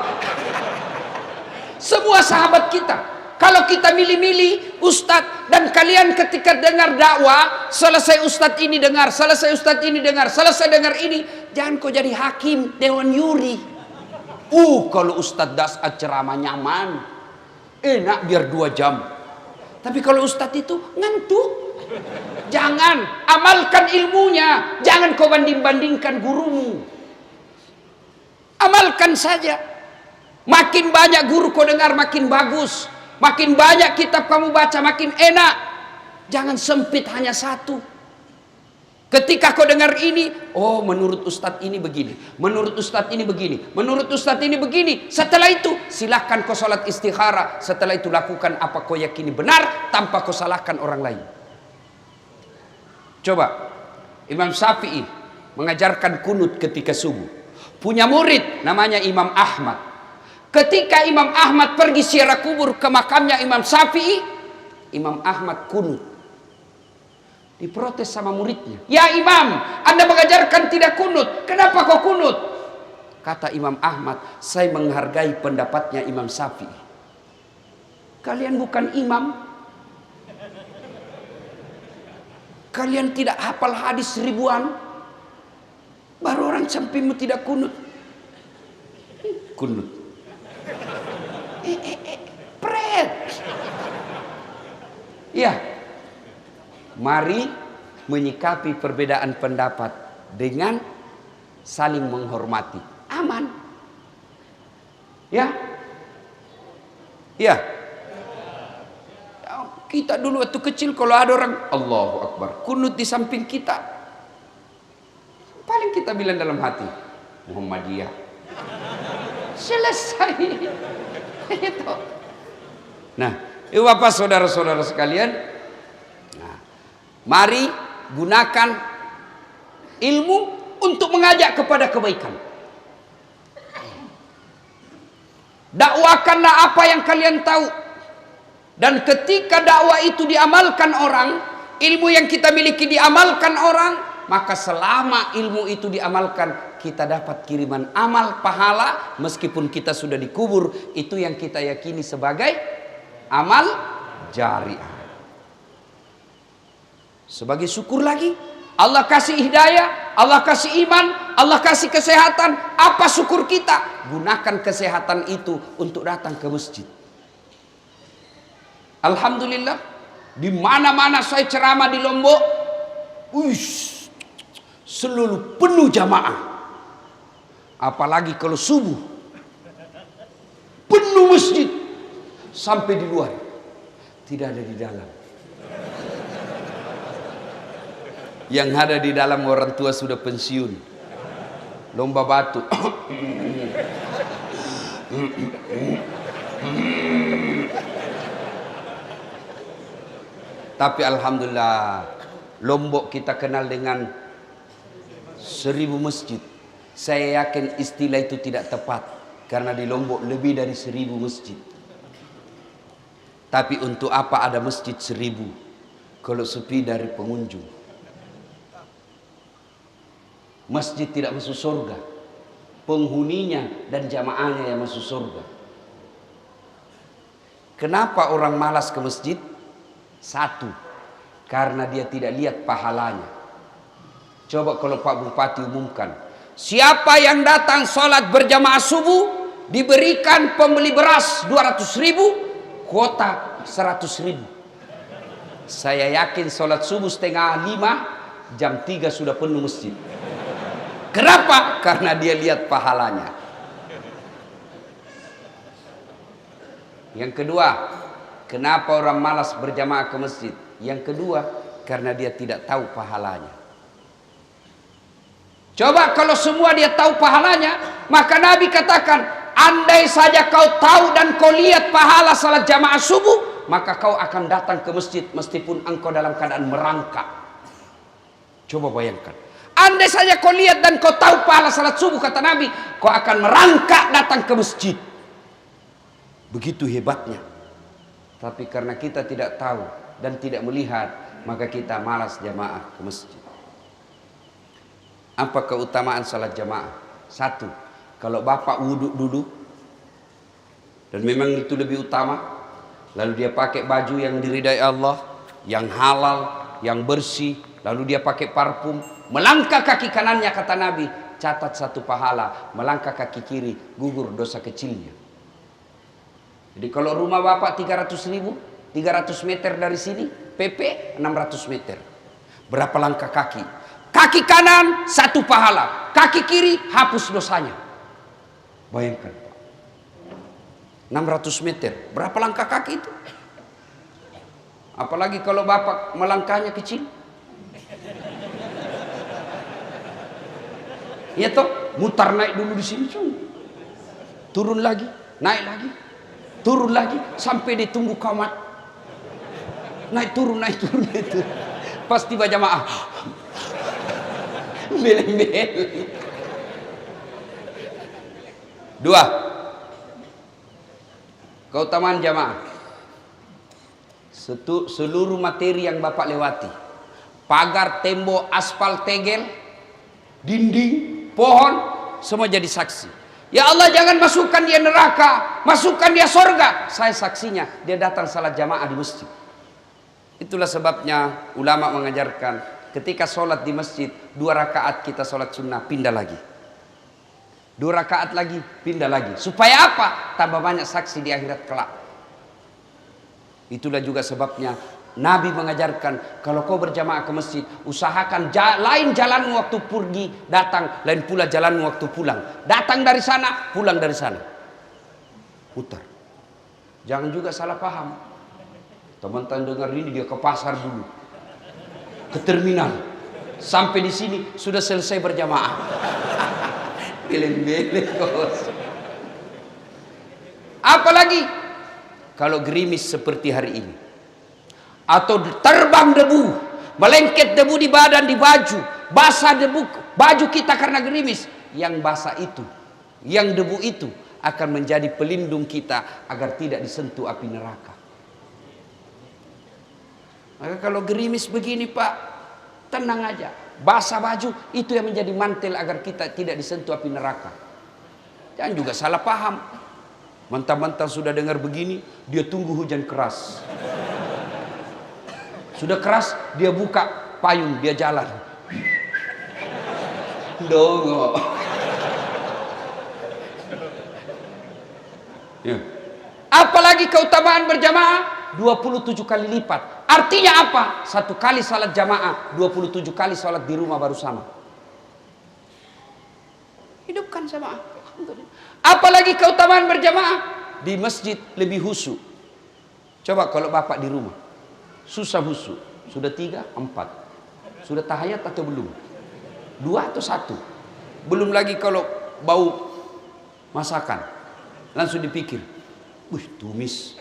Semua sahabat kita. Kalau kita milih-milih ustadz, dan kalian ketika dengar dakwah, selesai ustadz ini dengar, selesai ustadz ini dengar, selesai dengar ini, jangan kau jadi hakim dewan yuri. Kalau ustadz Dasat ceramah nyaman, enak biar 2 jam. Tapi kalau ustadz itu ngantuk. Jangan, amalkan ilmunya, jangan kau banding-bandingkan gurumu. Amalkan saja. Makin banyak guru kau dengar makin bagus. Makin banyak kitab kamu baca makin enak. Jangan sempit hanya satu. Ketika kau dengar ini, oh menurut ustadz ini begini, menurut ustadz ini begini, menurut ustadz ini begini. Setelah itu silahkan kau sholat istikharah. Setelah itu lakukan apa kau yakini benar tanpa kau salahkan orang lain. Coba Imam Syafi'i mengajarkan kunut ketika subuh. Punya murid namanya Imam Ahmad. Ketika Imam Ahmad pergi ziarah kubur ke makamnya Imam Syafi'i, Imam Ahmad kunut. Diprotes sama muridnya. Ya Imam, Anda mengajarkan tidak kunut. Kenapa kau kunut? Kata Imam Ahmad, saya menghargai pendapatnya Imam Syafi'i. Kalian bukan imam. Kalian tidak hafal hadis ribuan. Baru orang sampingmu tidak kunut. Kunut. Pret. Ya. Mari menyikapi perbedaan pendapat dengan saling menghormati. Aman. Ya. Ya. Kita dulu waktu kecil kalau ada orang Allahu Akbar kunut di samping kita, paling kita bilang dalam hati Muhammadiyah. Selesai. Itu. Nah, Bapak saudara-saudara sekalian, nah, mari gunakan ilmu untuk mengajak kepada kebaikan. Dakwakanlah apa yang kalian tahu. Dan ketika dakwah itu diamalkan orang, ilmu yang kita miliki diamalkan orang, maka selama ilmu itu diamalkan, kita dapat kiriman amal pahala meskipun kita sudah dikubur. Itu yang kita yakini sebagai amal jariah. Sebagai syukur lagi, Allah kasih hidayah, Allah kasih iman, Allah kasih kesehatan. Apa syukur kita? Gunakan kesehatan itu untuk datang ke masjid. Alhamdulillah, di mana-mana saya ceramah di Lombok, selalu penuh jamaah. Apalagi kalau subuh, penuh masjid sampai di luar, tidak ada di dalam. Yang ada di dalam orang tua sudah pensiun, lomba batu. Tapi alhamdulillah, Lombok kita kenal dengan 1000 masjid. Saya yakin istilah itu tidak tepat, karena di Lombok lebih dari 1000 masjid. Tapi untuk apa ada masjid 1000 kalau sepi dari pengunjung? Masjid tidak masuk surga, penghuninya dan jamaahnya yang masuk surga. Kenapa orang malas ke masjid? Satu, karena dia tidak lihat pahalanya. Coba kalau Pak Bupati umumkan, siapa yang datang sholat berjamaah subuh diberikan pembeli beras 200.000, kuota 100.000. Saya yakin sholat subuh 4:30, jam 3 sudah penuh masjid. Kenapa? Karena dia lihat pahalanya. Yang kedua, kenapa orang malas berjamaah ke masjid? Yang kedua, karena dia tidak tahu pahalanya. Coba kalau semua dia tahu pahalanya, maka Nabi katakan, andai saja kau tahu dan kau lihat pahala salat jamaah subuh, maka kau akan datang ke masjid meskipun engkau dalam keadaan merangkak. Coba bayangkan, andai saja kau lihat dan kau tahu pahala salat subuh, kata Nabi, kau akan merangkak datang ke masjid. Begitu hebatnya. Tapi karena kita tidak tahu dan tidak melihat, maka kita malas jamaah ke masjid. Apa keutamaan salat jamaah? Satu, kalau bapak wudhu dulu, dan memang itu lebih utama, lalu dia pakai baju yang diridai Allah, yang halal, yang bersih, lalu dia pakai parfum, melangkah kaki kanannya, kata Nabi, catat 1 pahala, melangkah kaki kiri, gugur dosa kecilnya. Jadi kalau rumah bapak 300.000, 300 meter dari sini, PP 600 meter. Berapa langkah kaki? Kaki kanan 1 pahala, kaki kiri hapus dosanya. Bayangkan, 600 meter, berapa langkah kaki itu? Apalagi kalau bapak melangkahnya kecil. Ya toh, mutar naik dulu di sini, turun lagi, naik lagi, turun lagi, sampai ditunggu komat. Naik turun, naik turun, naik turun. Pas tiba jamaah, beleng-beleng. 2, keutamaan jamaah. Seluruh materi yang bapak lewati, pagar, tembok, aspal, tegel, dinding, pohon, semua jadi saksi. Ya Allah, jangan masukkan dia neraka, masukkan dia surga. Saya saksinya, dia datang salat jamaah di masjid. Itulah sebabnya ulama mengajarkan, ketika sholat di masjid, 2 rakaat kita sholat sunnah, pindah lagi. 2 rakaat lagi, pindah lagi. Supaya apa? Tambah banyak saksi di akhirat kelak. Itulah juga sebabnya Nabi mengajarkan, kalau kau berjamaah ke masjid, usahakan lain jalanmu waktu pergi datang, lain pula jalanmu waktu pulang. Datang dari sana, pulang dari sana. Putar. Jangan juga salah paham. Teman-teman dengar ini, dia ke pasar dulu, ke terminal, sampai di sini sudah selesai berjamaah. Beleng-beleng. Apalagi kalau gerimis seperti hari ini, atau terbang debu, melengket debu di badan, di baju, basah debu baju kita karena gerimis. Yang basah itu, yang debu itu akan menjadi pelindung kita agar tidak disentuh api neraka. Maka kalau gerimis begini Pak, tenang aja, basah baju itu yang menjadi mantel agar kita tidak disentuh api neraka. Jangan juga salah paham, mentang-mentang sudah dengar begini, dia tunggu hujan keras. Sudah keras, dia buka payung, dia jalan. Dongo. Ya. Apalagi keutamaan berjamaah 27 kali lipat. Artinya apa? 1 kali salat jamaah, 27 kali salat di rumah baru sama. Hidupkan jamaah. Apalagi keutamaan berjamaah di masjid lebih khusyuk. Coba kalau bapak di rumah susah khusyuk, sudah 3, 4, sudah tahiyat atau belum? 2 atau 1? Belum lagi kalau bau masakan, langsung dipikir, wih tumis,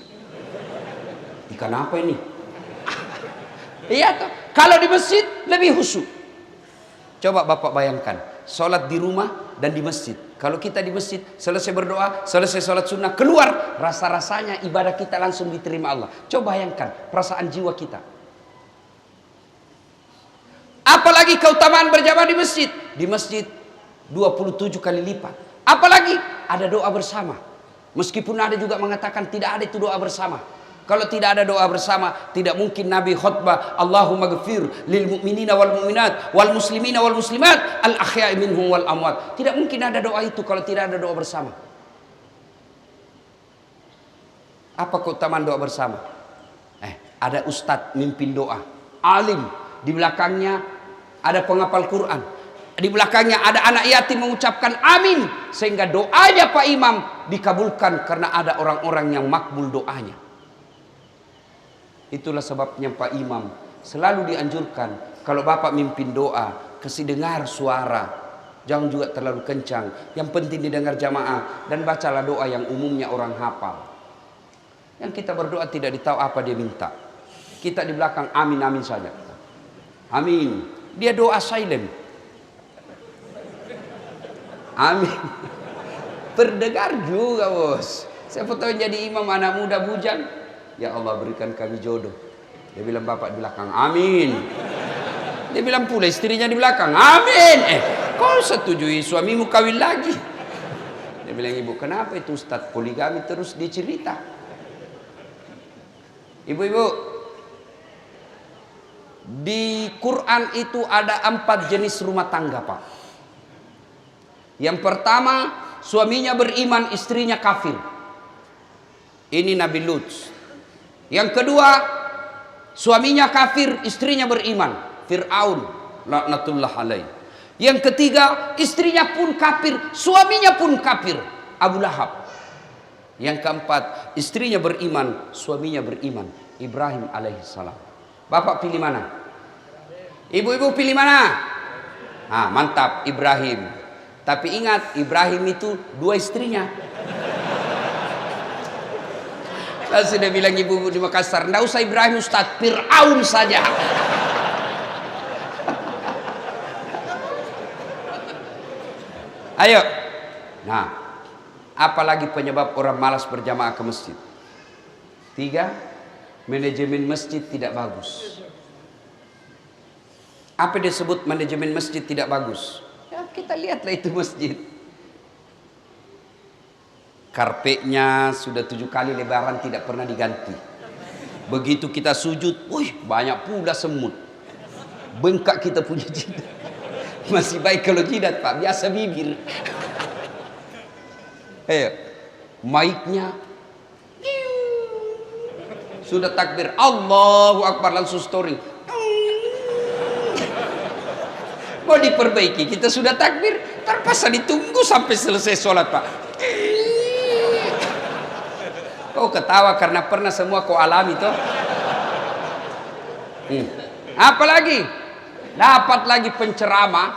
ikan apa ini? Iya toh. Kalau di masjid lebih khusyuk. Coba bapak bayangkan, sholat di rumah dan di masjid. Kalau kita di masjid, selesai berdoa, selesai sholat sunnah, keluar, rasa-rasanya ibadah kita langsung diterima Allah. Coba bayangkan perasaan jiwa kita. Apalagi keutamaan berjamaah di masjid. Di masjid 27 kali lipat. Apalagi ada doa bersama. Meskipun ada juga mengatakan tidak ada itu doa bersama. Kalau tidak ada doa bersama, tidak mungkin Nabi khutbah Allahumma ghafir lil mu'minina wal mu'minat wal muslimina wal muslimat al ahya'i minhum wal amwat. Tidak mungkin ada doa itu kalau tidak ada doa bersama. Apa keutamaan doa bersama? Ada ustadz mimpin doa, alim, di belakangnya ada penghafal Quran, di belakangnya ada anak yatim mengucapkan amin, sehingga doanya Pak Imam dikabulkan karena ada orang-orang yang makbul doanya. Itulah sebabnya Pak Imam selalu dianjurkan kalau Bapak mimpin doa, kasih dengar suara, jangan juga terlalu kencang, yang penting didengar jamaah, dan bacalah doa yang umumnya orang hafal. Yang kita berdoa tidak ditahu apa dia minta, kita di belakang amin amin saja, amin, dia doa silent, amin. Terdengar juga bos. Siapa tahu jadi imam anak muda bujang, ya Allah berikan kami jodoh. Dia bilang bapak di belakang, amin. Dia bilang pula istrinya di belakang, amin. Kau setujui suamimu kawin lagi? Dia bilang, ibu kenapa itu Ustadz poligami terus dicerita? Ibu-ibu, di Quran itu ada 4 jenis rumah tangga Pak. Yang pertama, suaminya beriman, istrinya kafir. Ini Nabi Lut. Yang kedua, suaminya kafir, istrinya beriman, Fir'aun laknatullah alaih. Yang ketiga, istrinya pun kafir, suaminya pun kafir, Abu Lahab. Yang keempat, istrinya beriman, suaminya beriman, Ibrahim alaihissalam. Bapak pilih mana? Ibu-ibu pilih mana? Mantap, Ibrahim. Tapi ingat, Ibrahim itu 2 istrinya. Lalu sudah bilang ibu-ibu di Makassar, enggak usah Ibrahim Ustaz, Fir'aun saja. Ayo. Nah, apalagi penyebab orang malas berjamaah ke masjid? 3, manajemen masjid tidak bagus. Apa disebut manajemen masjid tidak bagus? Ya, kita lihatlah itu masjid. Karpetnya sudah 7 kali lebaran tidak pernah diganti. Begitu kita sujud, wih banyak pula semut. Bengkak kita punya jidat. Masih baik kalau jidat Pak, biasa bibir. Mic-nya sudah takbir Allahu Akbar langsung story. Mau diperbaiki, kita sudah takbir, terpaksa ditunggu sampai selesai sholat Pak. Kau ketawa karena pernah semua kau alami toh. Apalagi dapat lagi penceramah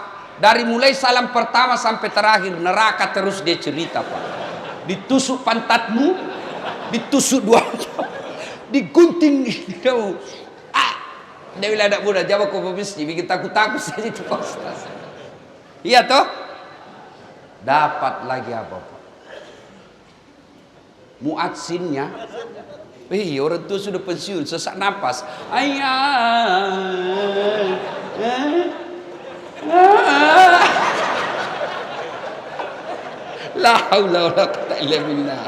dari mulai salam pertama sampai terakhir neraka terus dia cerita Pak. Ditusuk pantatmu, ditusuk 2 digunting kamu. Dia bilang anak muda, jawab kau mesti bikin takut-takut saja itu Pak Ustaz. Iya toh? Dapat lagi apa Pak? Muadzinnya, orang tua sudah pensiun, sesak napas. Ayah. La haula wala quwwata illa billah.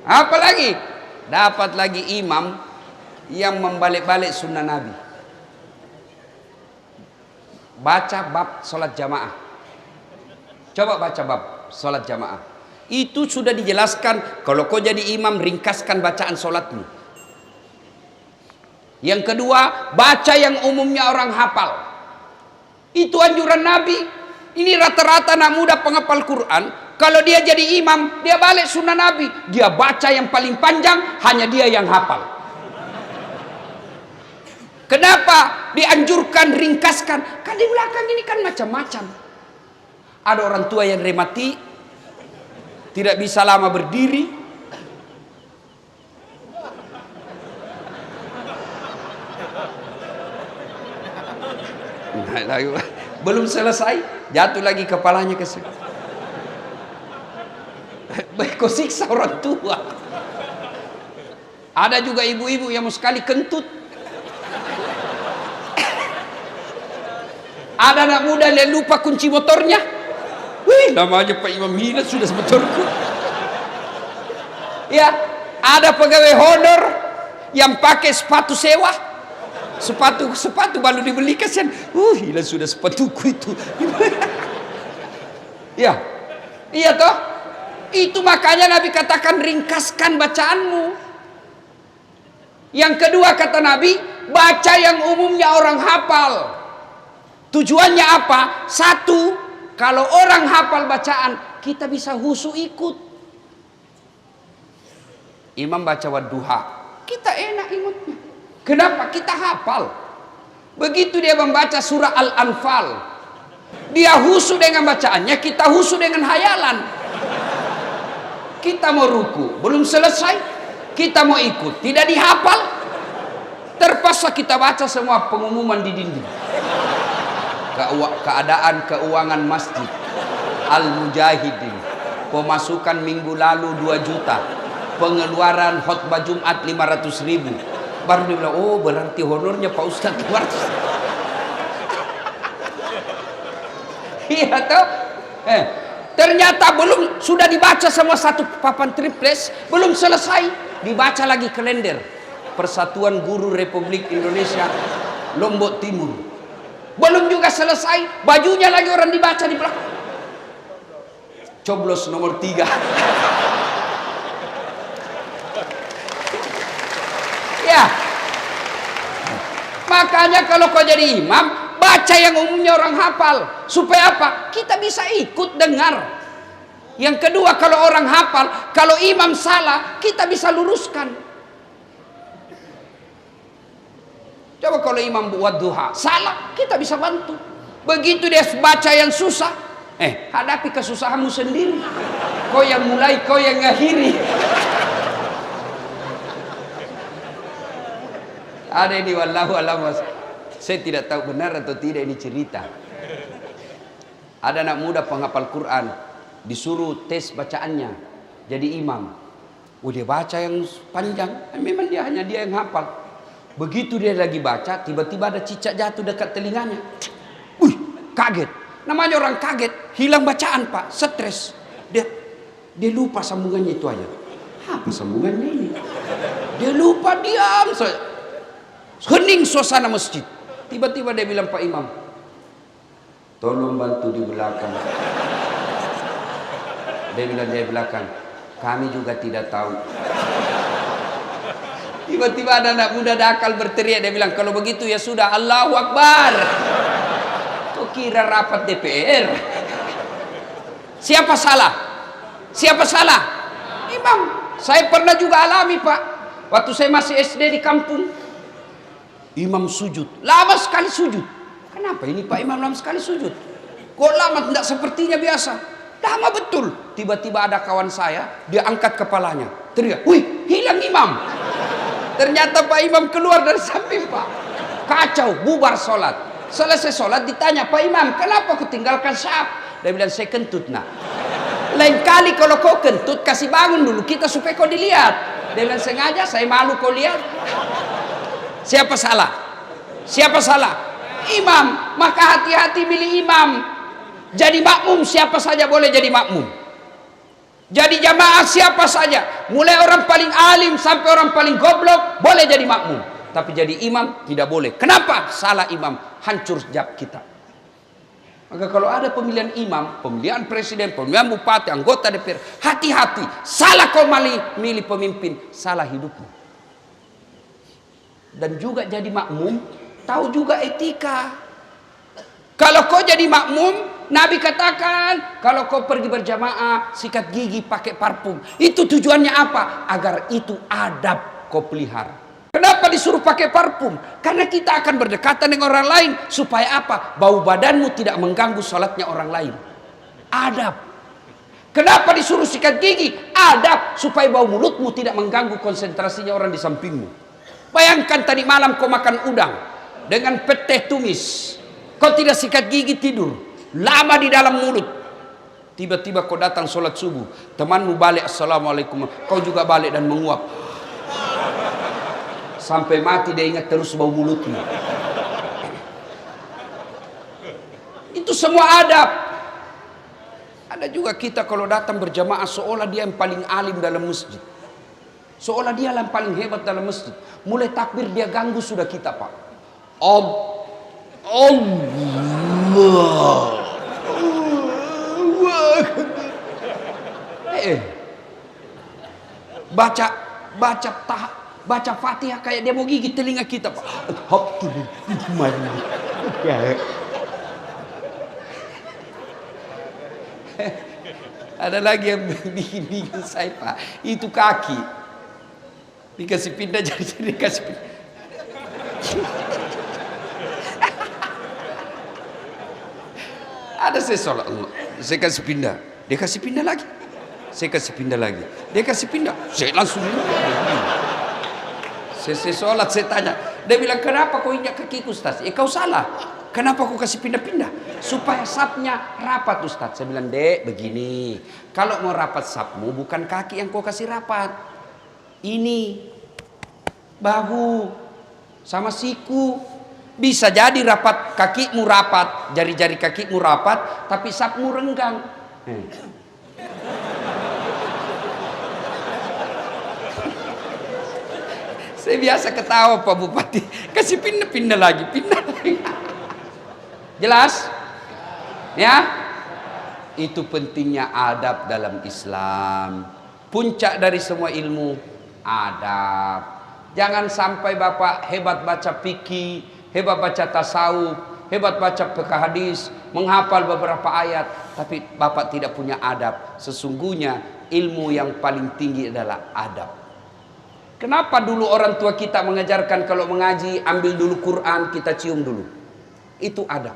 Apa lagi? Dapat lagi imam yang membalik-balik sunnah Nabi. Baca bab sholat jamaah. Coba baca bab sholat jamaah. Itu sudah dijelaskan. Kalau kau jadi imam, ringkaskan bacaan sholatmu. Yang kedua, baca yang umumnya orang hafal. Itu anjuran Nabi. Ini rata-rata anak muda penghafal Quran. Kalau dia jadi imam, dia balik sunnah Nabi. Dia baca yang paling panjang, hanya dia yang hafal. Kenapa dianjurkan ringkaskan? Kan di belakang ini kan macam-macam. Ada orang tua yang rematik, tidak bisa lama berdiri. Belum selesai, jatuh lagi kepalanya ke sini. Baik kau siksa orang tua. Ada juga ibu-ibu yang mau sekali kentut. Ada anak muda yang lupa kunci motornya. Wih, namanya Pak Imam Hina sudah semetorku. Ya, ada pegawai honor yang pakai sepatu sewa. Sepatu baru dibeli kasihan. Hilang sudah sepatuku itu. Ya, iya toh. Itu makanya Nabi katakan ringkaskan bacaanmu. Yang kedua kata Nabi, baca yang umumnya orang hafal. Tujuannya apa? Satu, kalau orang hafal bacaan, kita bisa husu ikut. Imam baca wadduha, kita enak ikutnya. Kenapa? Kita hafal. Begitu dia membaca surah Al-Anfal, dia husu dengan bacaannya, kita husu dengan hayalan. Kita mau ruku, belum selesai, kita mau ikut, tidak dihafal, terpaksa kita baca semua pengumuman di dinding. Keadaan keuangan masjid Al-Mujahidin, pemasukan minggu lalu 2 juta, pengeluaran khutbah Jumat 500.000. Baru dia bilang, oh berarti honornya Pak Ustadz 200. Iya toh? Ternyata belum, sudah dibaca semua satu papan triples, belum selesai, dibaca lagi kalender Persatuan Guru Republik Indonesia Lombok Timur. Belum juga selesai, bajunya lagi orang dibaca di belakang. Coblos nomor 3. Ya. Makanya kalau kau jadi imam, baca yang umumnya orang hafal. Supaya apa? Kita bisa ikut dengar. Yang kedua, kalau orang hafal, kalau imam salah, kita bisa luruskan. Coba kalau imam buat duha, salah, kita bisa bantu. Begitu dia baca yang susah, hadapi kesusahanmu sendiri. Kau yang mulai, kau yang ngakhiri. Ada ini wallahu a'lam. Saya tidak tahu benar atau tidak ini cerita. Ada anak muda penghafal Quran, disuruh tes bacaannya jadi imam. Dia baca yang panjang, memang hanya dia yang hafal. Begitu dia lagi baca, tiba-tiba ada cicak jatuh dekat telinganya. Kaget. Namanya orang kaget, hilang bacaan Pak, stres. Dia lupa sambungannya itu aja. Apa sambungannya ini? Dia lupa, diam saja. Hening suasana masjid. Tiba-tiba dia bilang, Pak Imam, tolong bantu di belakang. Dia bilang di belakang, kami juga tidak tahu. Tiba-tiba ada anak muda dakal berteriak, dia bilang, kalau begitu ya sudah, Allahu Akbar. Kau kira rapat DPR? Siapa salah? Siapa salah? Imam. Saya pernah juga alami Pak, waktu saya masih SD di kampung. Imam sujud, lama sekali sujud. Kenapa ini Pak Imam lama sekali sujud? Kok lama, tidak sepertinya biasa. Lama betul. Tiba-tiba ada kawan saya, dia angkat kepalanya, teriak, wih, hilang imam. Ternyata Pak Imam keluar dari samping Pak. Kacau, bubar sholat. Selesai sholat ditanya, Pak Imam, kenapa kau tinggalkan saf? Dia bilang, saya kentut nak. Lain kali kalau kau kentut, kasih bangun dulu kita supaya kau dilihat. Dia bilang, sengaja, saya malu kau lihat. Siapa salah? Siapa salah? Imam. Maka hati-hati milih imam. Jadi makmum siapa saja boleh jadi makmum. Jadi jamaah siapa saja, mulai orang paling alim sampai orang paling goblok boleh jadi makmum. Tapi jadi imam tidak boleh. Kenapa? Salah imam, hancur sejak kita. Maka kalau ada pemilihan imam, pemilihan presiden, pemilihan bupati, anggota DPR, hati-hati. Salah kau milih pemimpin, salah hidupmu. Dan juga jadi makmum, tahu juga etika. Kalau kau jadi makmum, Nabi katakan, kalau kau pergi berjamaah, sikat gigi pakai parfum. Itu tujuannya apa? Agar itu adab kau pelihara. Kenapa disuruh pakai parfum? Karena kita akan berdekatan dengan orang lain. Supaya apa? Bau badanmu tidak mengganggu sholatnya orang lain. Adab. Kenapa disuruh sikat gigi? Adab. Supaya bau mulutmu tidak mengganggu konsentrasinya orang di sampingmu. Bayangkan tadi malam kau makan udang dengan pete tumis. Kau tidak sikat gigi tidur. Lama di dalam mulut. Tiba-tiba kau datang sholat subuh. Temanmu balik, assalamualaikum. Kau juga balik dan menguap. Sampai mati dia ingat terus bau mulutmu. Itu semua adab. Ada juga kita kalau datang berjamaah seolah dia yang paling alim dalam masjid. Seolah dia yang paling hebat dalam masjid. Mulai takbir dia ganggu sudah kita Pak. Allah. Baca Fatihah kayak dia mau gigit telinga kita Pak. Ada lagi yang bikin bingung saya Pak. Itu kaki dikasih pindah jadi dikasih pindah. Ada saya sholat Allah, saya kasih pindah, dia kasih pindah lagi, saya kasih pindah lagi, dia kasih pindah, saya langsung saya sholat, saya tanya, dia bilang kenapa kau injak kakiku Ustaz? Kau salah, kenapa kau kasih pindah-pindah? Supaya sapnya rapat Ustaz. Saya bilang, dek begini, kalau mau rapat sapmu bukan kaki yang kau kasih rapat, ini bahu sama siku. Bisa jadi rapat kakimu rapat, jari-jari kakimu rapat, tapi sapmu renggang. Saya biasa ketawa Pak Bupati, kasih pindah-pindah lagi, pindah lagi. Jelas? Ya? Itu pentingnya adab dalam Islam. Puncak dari semua ilmu, adab. Jangan sampai Bapak hebat baca fikih, hebat baca tasawuf, hebat baca fikih hadis, menghafal beberapa ayat, tapi Bapak tidak punya adab. Sesungguhnya ilmu yang paling tinggi adalah adab. Kenapa dulu orang tua kita mengajarkan kalau mengaji ambil dulu Quran, kita cium dulu? Itu adab.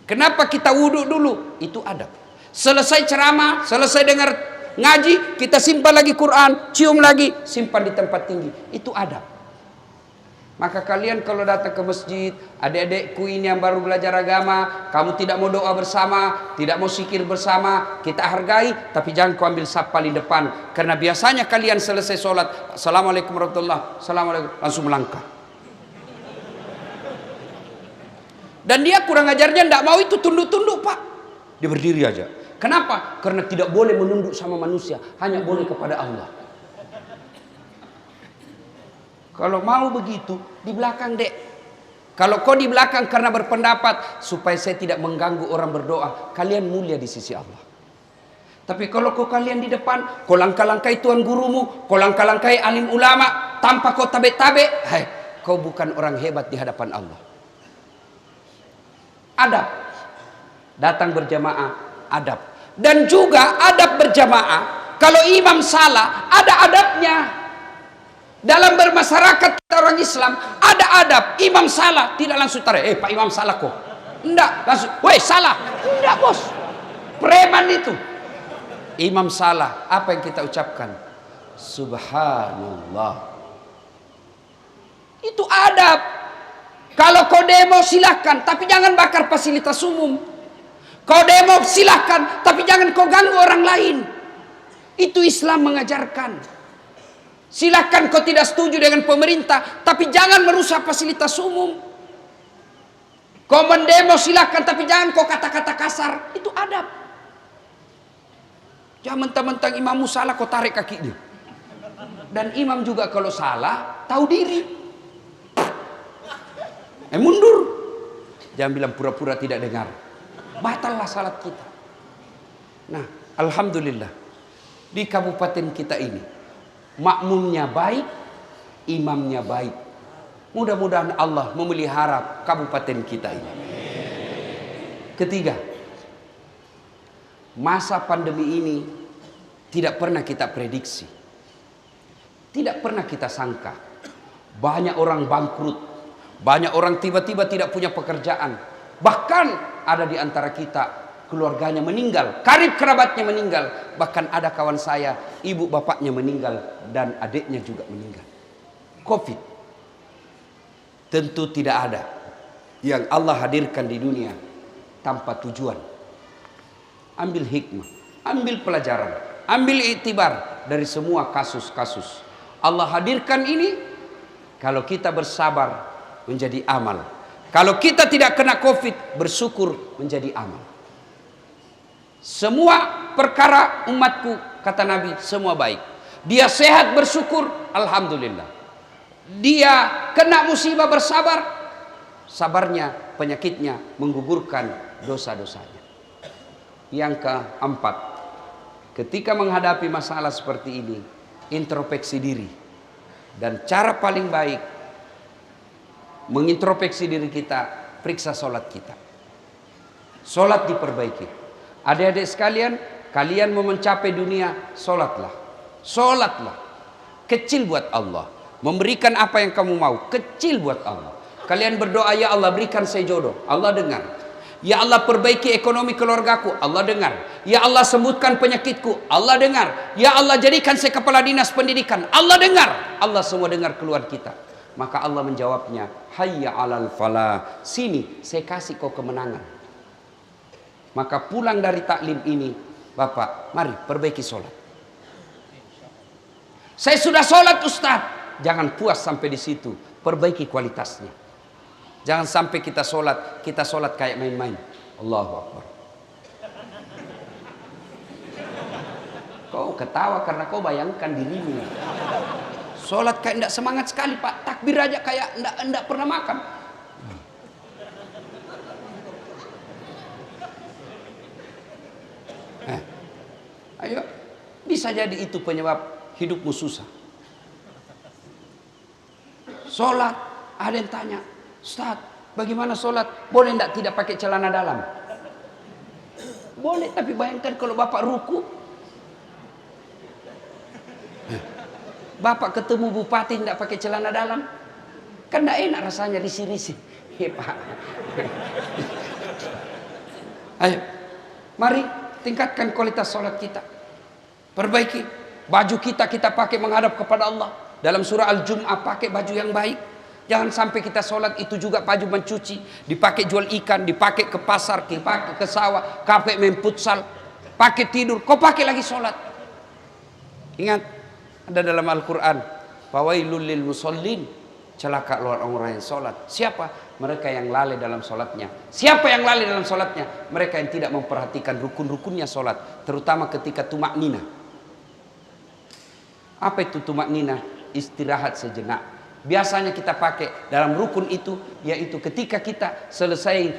Kenapa kita wudhu dulu? Itu adab. Selesai ceramah, selesai dengar ngaji, kita simpan lagi Quran, cium lagi, simpan di tempat tinggi. Itu adab. Maka kalian kalau datang ke masjid, adik-adikku ini yang baru belajar agama, kamu tidak mau doa bersama, tidak mau zikir bersama, kita hargai, tapi jangan kau ambil saf paling depan. Karena biasanya kalian selesai sholat, assalamualaikum warahmatullahi, assalamualaikum, langsung melangkah. Dan dia kurang ajarnya tidak mau itu tunduk-tunduk Pak. Dia berdiri aja. Kenapa? Karena tidak boleh menunduk sama manusia, hanya boleh kepada Allah. Kalau mau begitu, di belakang dek. Kalau kau di belakang karena berpendapat supaya saya tidak mengganggu orang berdoa, kalian mulia di sisi Allah. Tapi kalau kau kalian di depan, kau langkah-langkai tuan gurumu, kau langkah-langkai alim ulama, tanpa kau tabe-tabe, kau bukan orang hebat di hadapan Allah. Adab. Datang berjamaah, adab. Dan juga adab berjamaah, kalau imam salah, ada adabnya. Dalam bermasyarakat orang Islam ada adab. Imam salah tidak langsung tarik, Pak Imam salah kok. Enggak, langsung, weh salah. Enggak bos, preman itu. Imam salah, apa yang kita ucapkan? Subhanallah. Itu adab. Kalau kau demo silahkan, tapi jangan bakar fasilitas umum. Kau demo silahkan, tapi jangan kau ganggu orang lain. Itu Islam mengajarkan. Silahkan kau tidak setuju dengan pemerintah, tapi jangan merusak fasilitas umum. Kau mendemo silahkan, tapi jangan kau kata-kata kasar. Itu adab. Jangan mentang-mentang imammu salah kau tarik kakinya. Dan imam juga kalau salah tahu diri. Mundur. Jangan bilang pura-pura tidak dengar. Batallah salat kita. Nah, alhamdulillah di kabupaten kita ini makmumnya baik, imamnya baik. Mudah-mudahan Allah memelihara kabupaten kita ini. Ketiga, masa pandemi ini tidak pernah kita prediksi. Tidak pernah kita sangka. Banyak orang bangkrut. Banyak orang tiba-tiba tidak punya pekerjaan. Bahkan ada di antara kita keluarganya meninggal, karib kerabatnya meninggal. Bahkan ada kawan saya, ibu bapaknya meninggal dan adiknya juga meninggal. Covid tentu tidak ada yang Allah hadirkan di dunia tanpa tujuan. Ambil hikmah, ambil pelajaran, ambil iktibar dari semua kasus-kasus. Allah hadirkan ini kalau kita bersabar menjadi amal. Kalau kita tidak kena Covid, bersyukur menjadi amal. Semua perkara umatku, kata Nabi, semua baik. Dia sehat bersyukur, alhamdulillah. Dia kena musibah bersabar, sabarnya, penyakitnya menggugurkan dosa-dosanya. Yang keempat, ketika menghadapi masalah seperti ini, introspeksi diri. Dan cara paling baik mengintrospeksi diri kita, periksa solat kita. Solat diperbaiki. Adik-adik sekalian, kalian mau mencapai dunia, solatlah. Solatlah. Kecil buat Allah. Memberikan apa yang kamu mau, kecil buat Allah. Kalian berdoa, ya Allah berikan saya jodoh, Allah dengar. Ya Allah perbaiki ekonomi keluargaku, Allah dengar. Ya Allah sembuhkan penyakitku, Allah dengar. Ya Allah jadikan saya kepala dinas pendidikan, Allah dengar. Allah semua dengar keluhan kita. Maka Allah menjawabnya, hayya alal falah, sini saya kasih kau kemenangan. Maka pulang dari taklim ini, Bapak, mari perbaiki sholat. Saya sudah sholat Ustaz. Jangan puas sampai di situ, perbaiki kualitasnya. Jangan sampai kita sholat kayak main-main. Allahu Akbar. Kau ketawa karena kau bayangkan dirimu. Sholat kayak tidak semangat sekali Pak. Takbir aja kayak tidak pernah makan. Ayo, bisa jadi itu penyebab hidupmu susah. Sholat, ada yang tanya, Ustaz, bagaimana sholat? Boleh tidak pakai celana dalam? Boleh, tapi bayangkan kalau Bapak ruku. Bapak ketemu bupati tidak pakai celana dalam, kan tidak enak rasanya risih-risih. Pak. Ayo, mari tingkatkan kualitas sholat kita. Perbaiki baju kita pakai menghadap kepada Allah. Dalam surah Al-Jum'ah pakai baju yang baik. Jangan sampai kita sholat itu juga baju mencuci, dipakai jual ikan, dipakai ke pasar, dipakai ke sawah, pakai main futsal, pakai tidur. Kau pakai lagi sholat. Ingat, ada dalam Al-Quran, fawailul lil musallin, celaka orang-orang yang sholat. Siapa? Mereka yang lalai dalam sholatnya. Siapa yang lalai dalam sholatnya? Mereka yang tidak memperhatikan rukun-rukunnya sholat, terutama ketika tumak nina. Apa itu tumak nina? Istirahat sejenak. Biasanya kita pakai dalam rukun itu, yaitu ketika kita selesai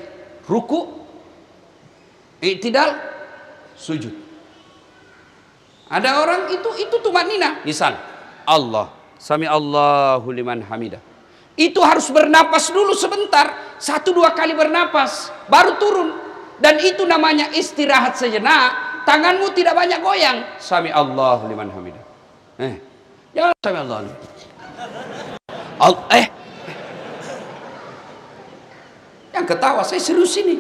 ruku, i'tidal, sujud. Ada orang itu tumanina. Misal, Allah, sami Allahu liman hamidah. Itu harus bernapas dulu sebentar, 1-2 kali bernapas, baru turun. Dan itu namanya istirahat sejenak. Tanganmu tidak banyak goyang. Sami Allahu liman hamidah. Jangan sami Allah. Yang ketawa, saya serius ini.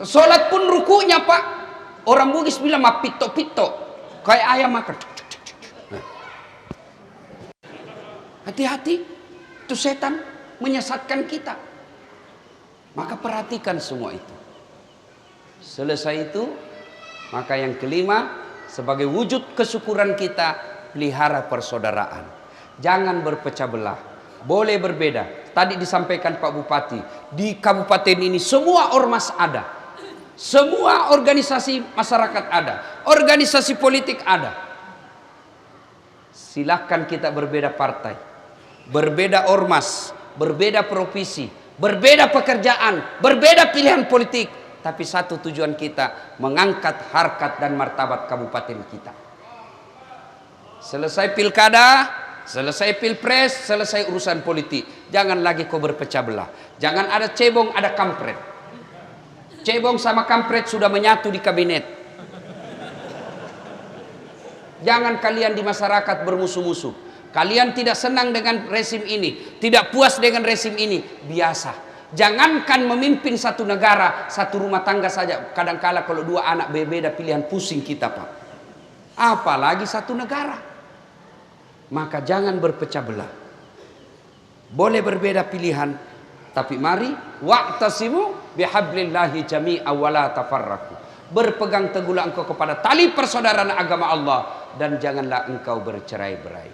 Sholat pun rukunya Pak, orang Bugis bilang mah pito-pito, kayak ayam makan. Hati-hati, itu setan menyesatkan kita. Maka perhatikan semua itu. Selesai itu, maka yang kelima, sebagai wujud kesyukuran kita, pelihara persaudaraan. Jangan berpecah belah. Boleh berbeda. Tadi disampaikan Pak Bupati, di kabupaten ini semua ormas ada. Semua organisasi masyarakat ada, organisasi politik ada. Silahkan kita berbeda partai, berbeda ormas, berbeda profesi, berbeda pekerjaan, berbeda pilihan politik, tapi satu tujuan kita, mengangkat harkat dan martabat kabupaten kita. Selesai pilkada, selesai pilpres, selesai urusan politik. Jangan lagi kau berpecah belah. Jangan ada cebong, ada kampret. Cebong sama kampret sudah menyatu di kabinet. Jangan kalian di masyarakat bermusuh-musuh. Kalian tidak senang dengan rezim ini, tidak puas dengan rezim ini, biasa. Jangankan memimpin satu negara, satu rumah tangga saja. Kadangkala kalau dua anak berbeda pilihan, pusing kita, Pak. Apalagi satu negara. Maka jangan berpecah belah. Boleh berbeda pilihan, tapi mari wa'tasimu bihablillahi jami'a wa la tafarraqu. Berpegang teguhlah engkau kepada tali persaudaraan agama Allah dan janganlah engkau bercerai-berai.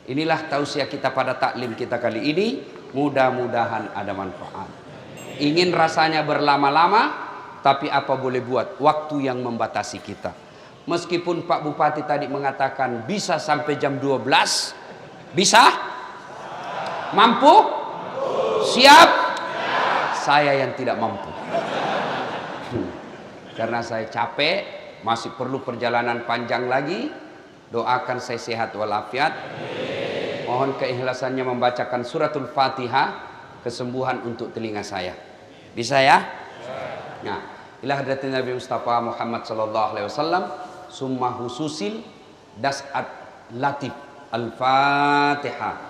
Inilah tausiah kita pada taklim kita kali ini. Mudah-mudahan ada manfaat. Ingin rasanya berlama-lama, tapi apa boleh buat, waktu yang membatasi kita. Meskipun Pak Bupati tadi mengatakan bisa sampai jam 12, bisa? Mampu? Siap? Saya yang tidak mampu. Karena saya capek, masih perlu perjalanan panjang lagi. Doakan saya sehat walafiat. Mohon keikhlasannya membacakan suratul Fatihah, kesembuhan untuk telinga saya. Bisa ya? Nah, ila hadratin Nabi Mustafa Muhammad sallallahu alaihi wasallam, summa hususil das'at latif. Al-Fatihah.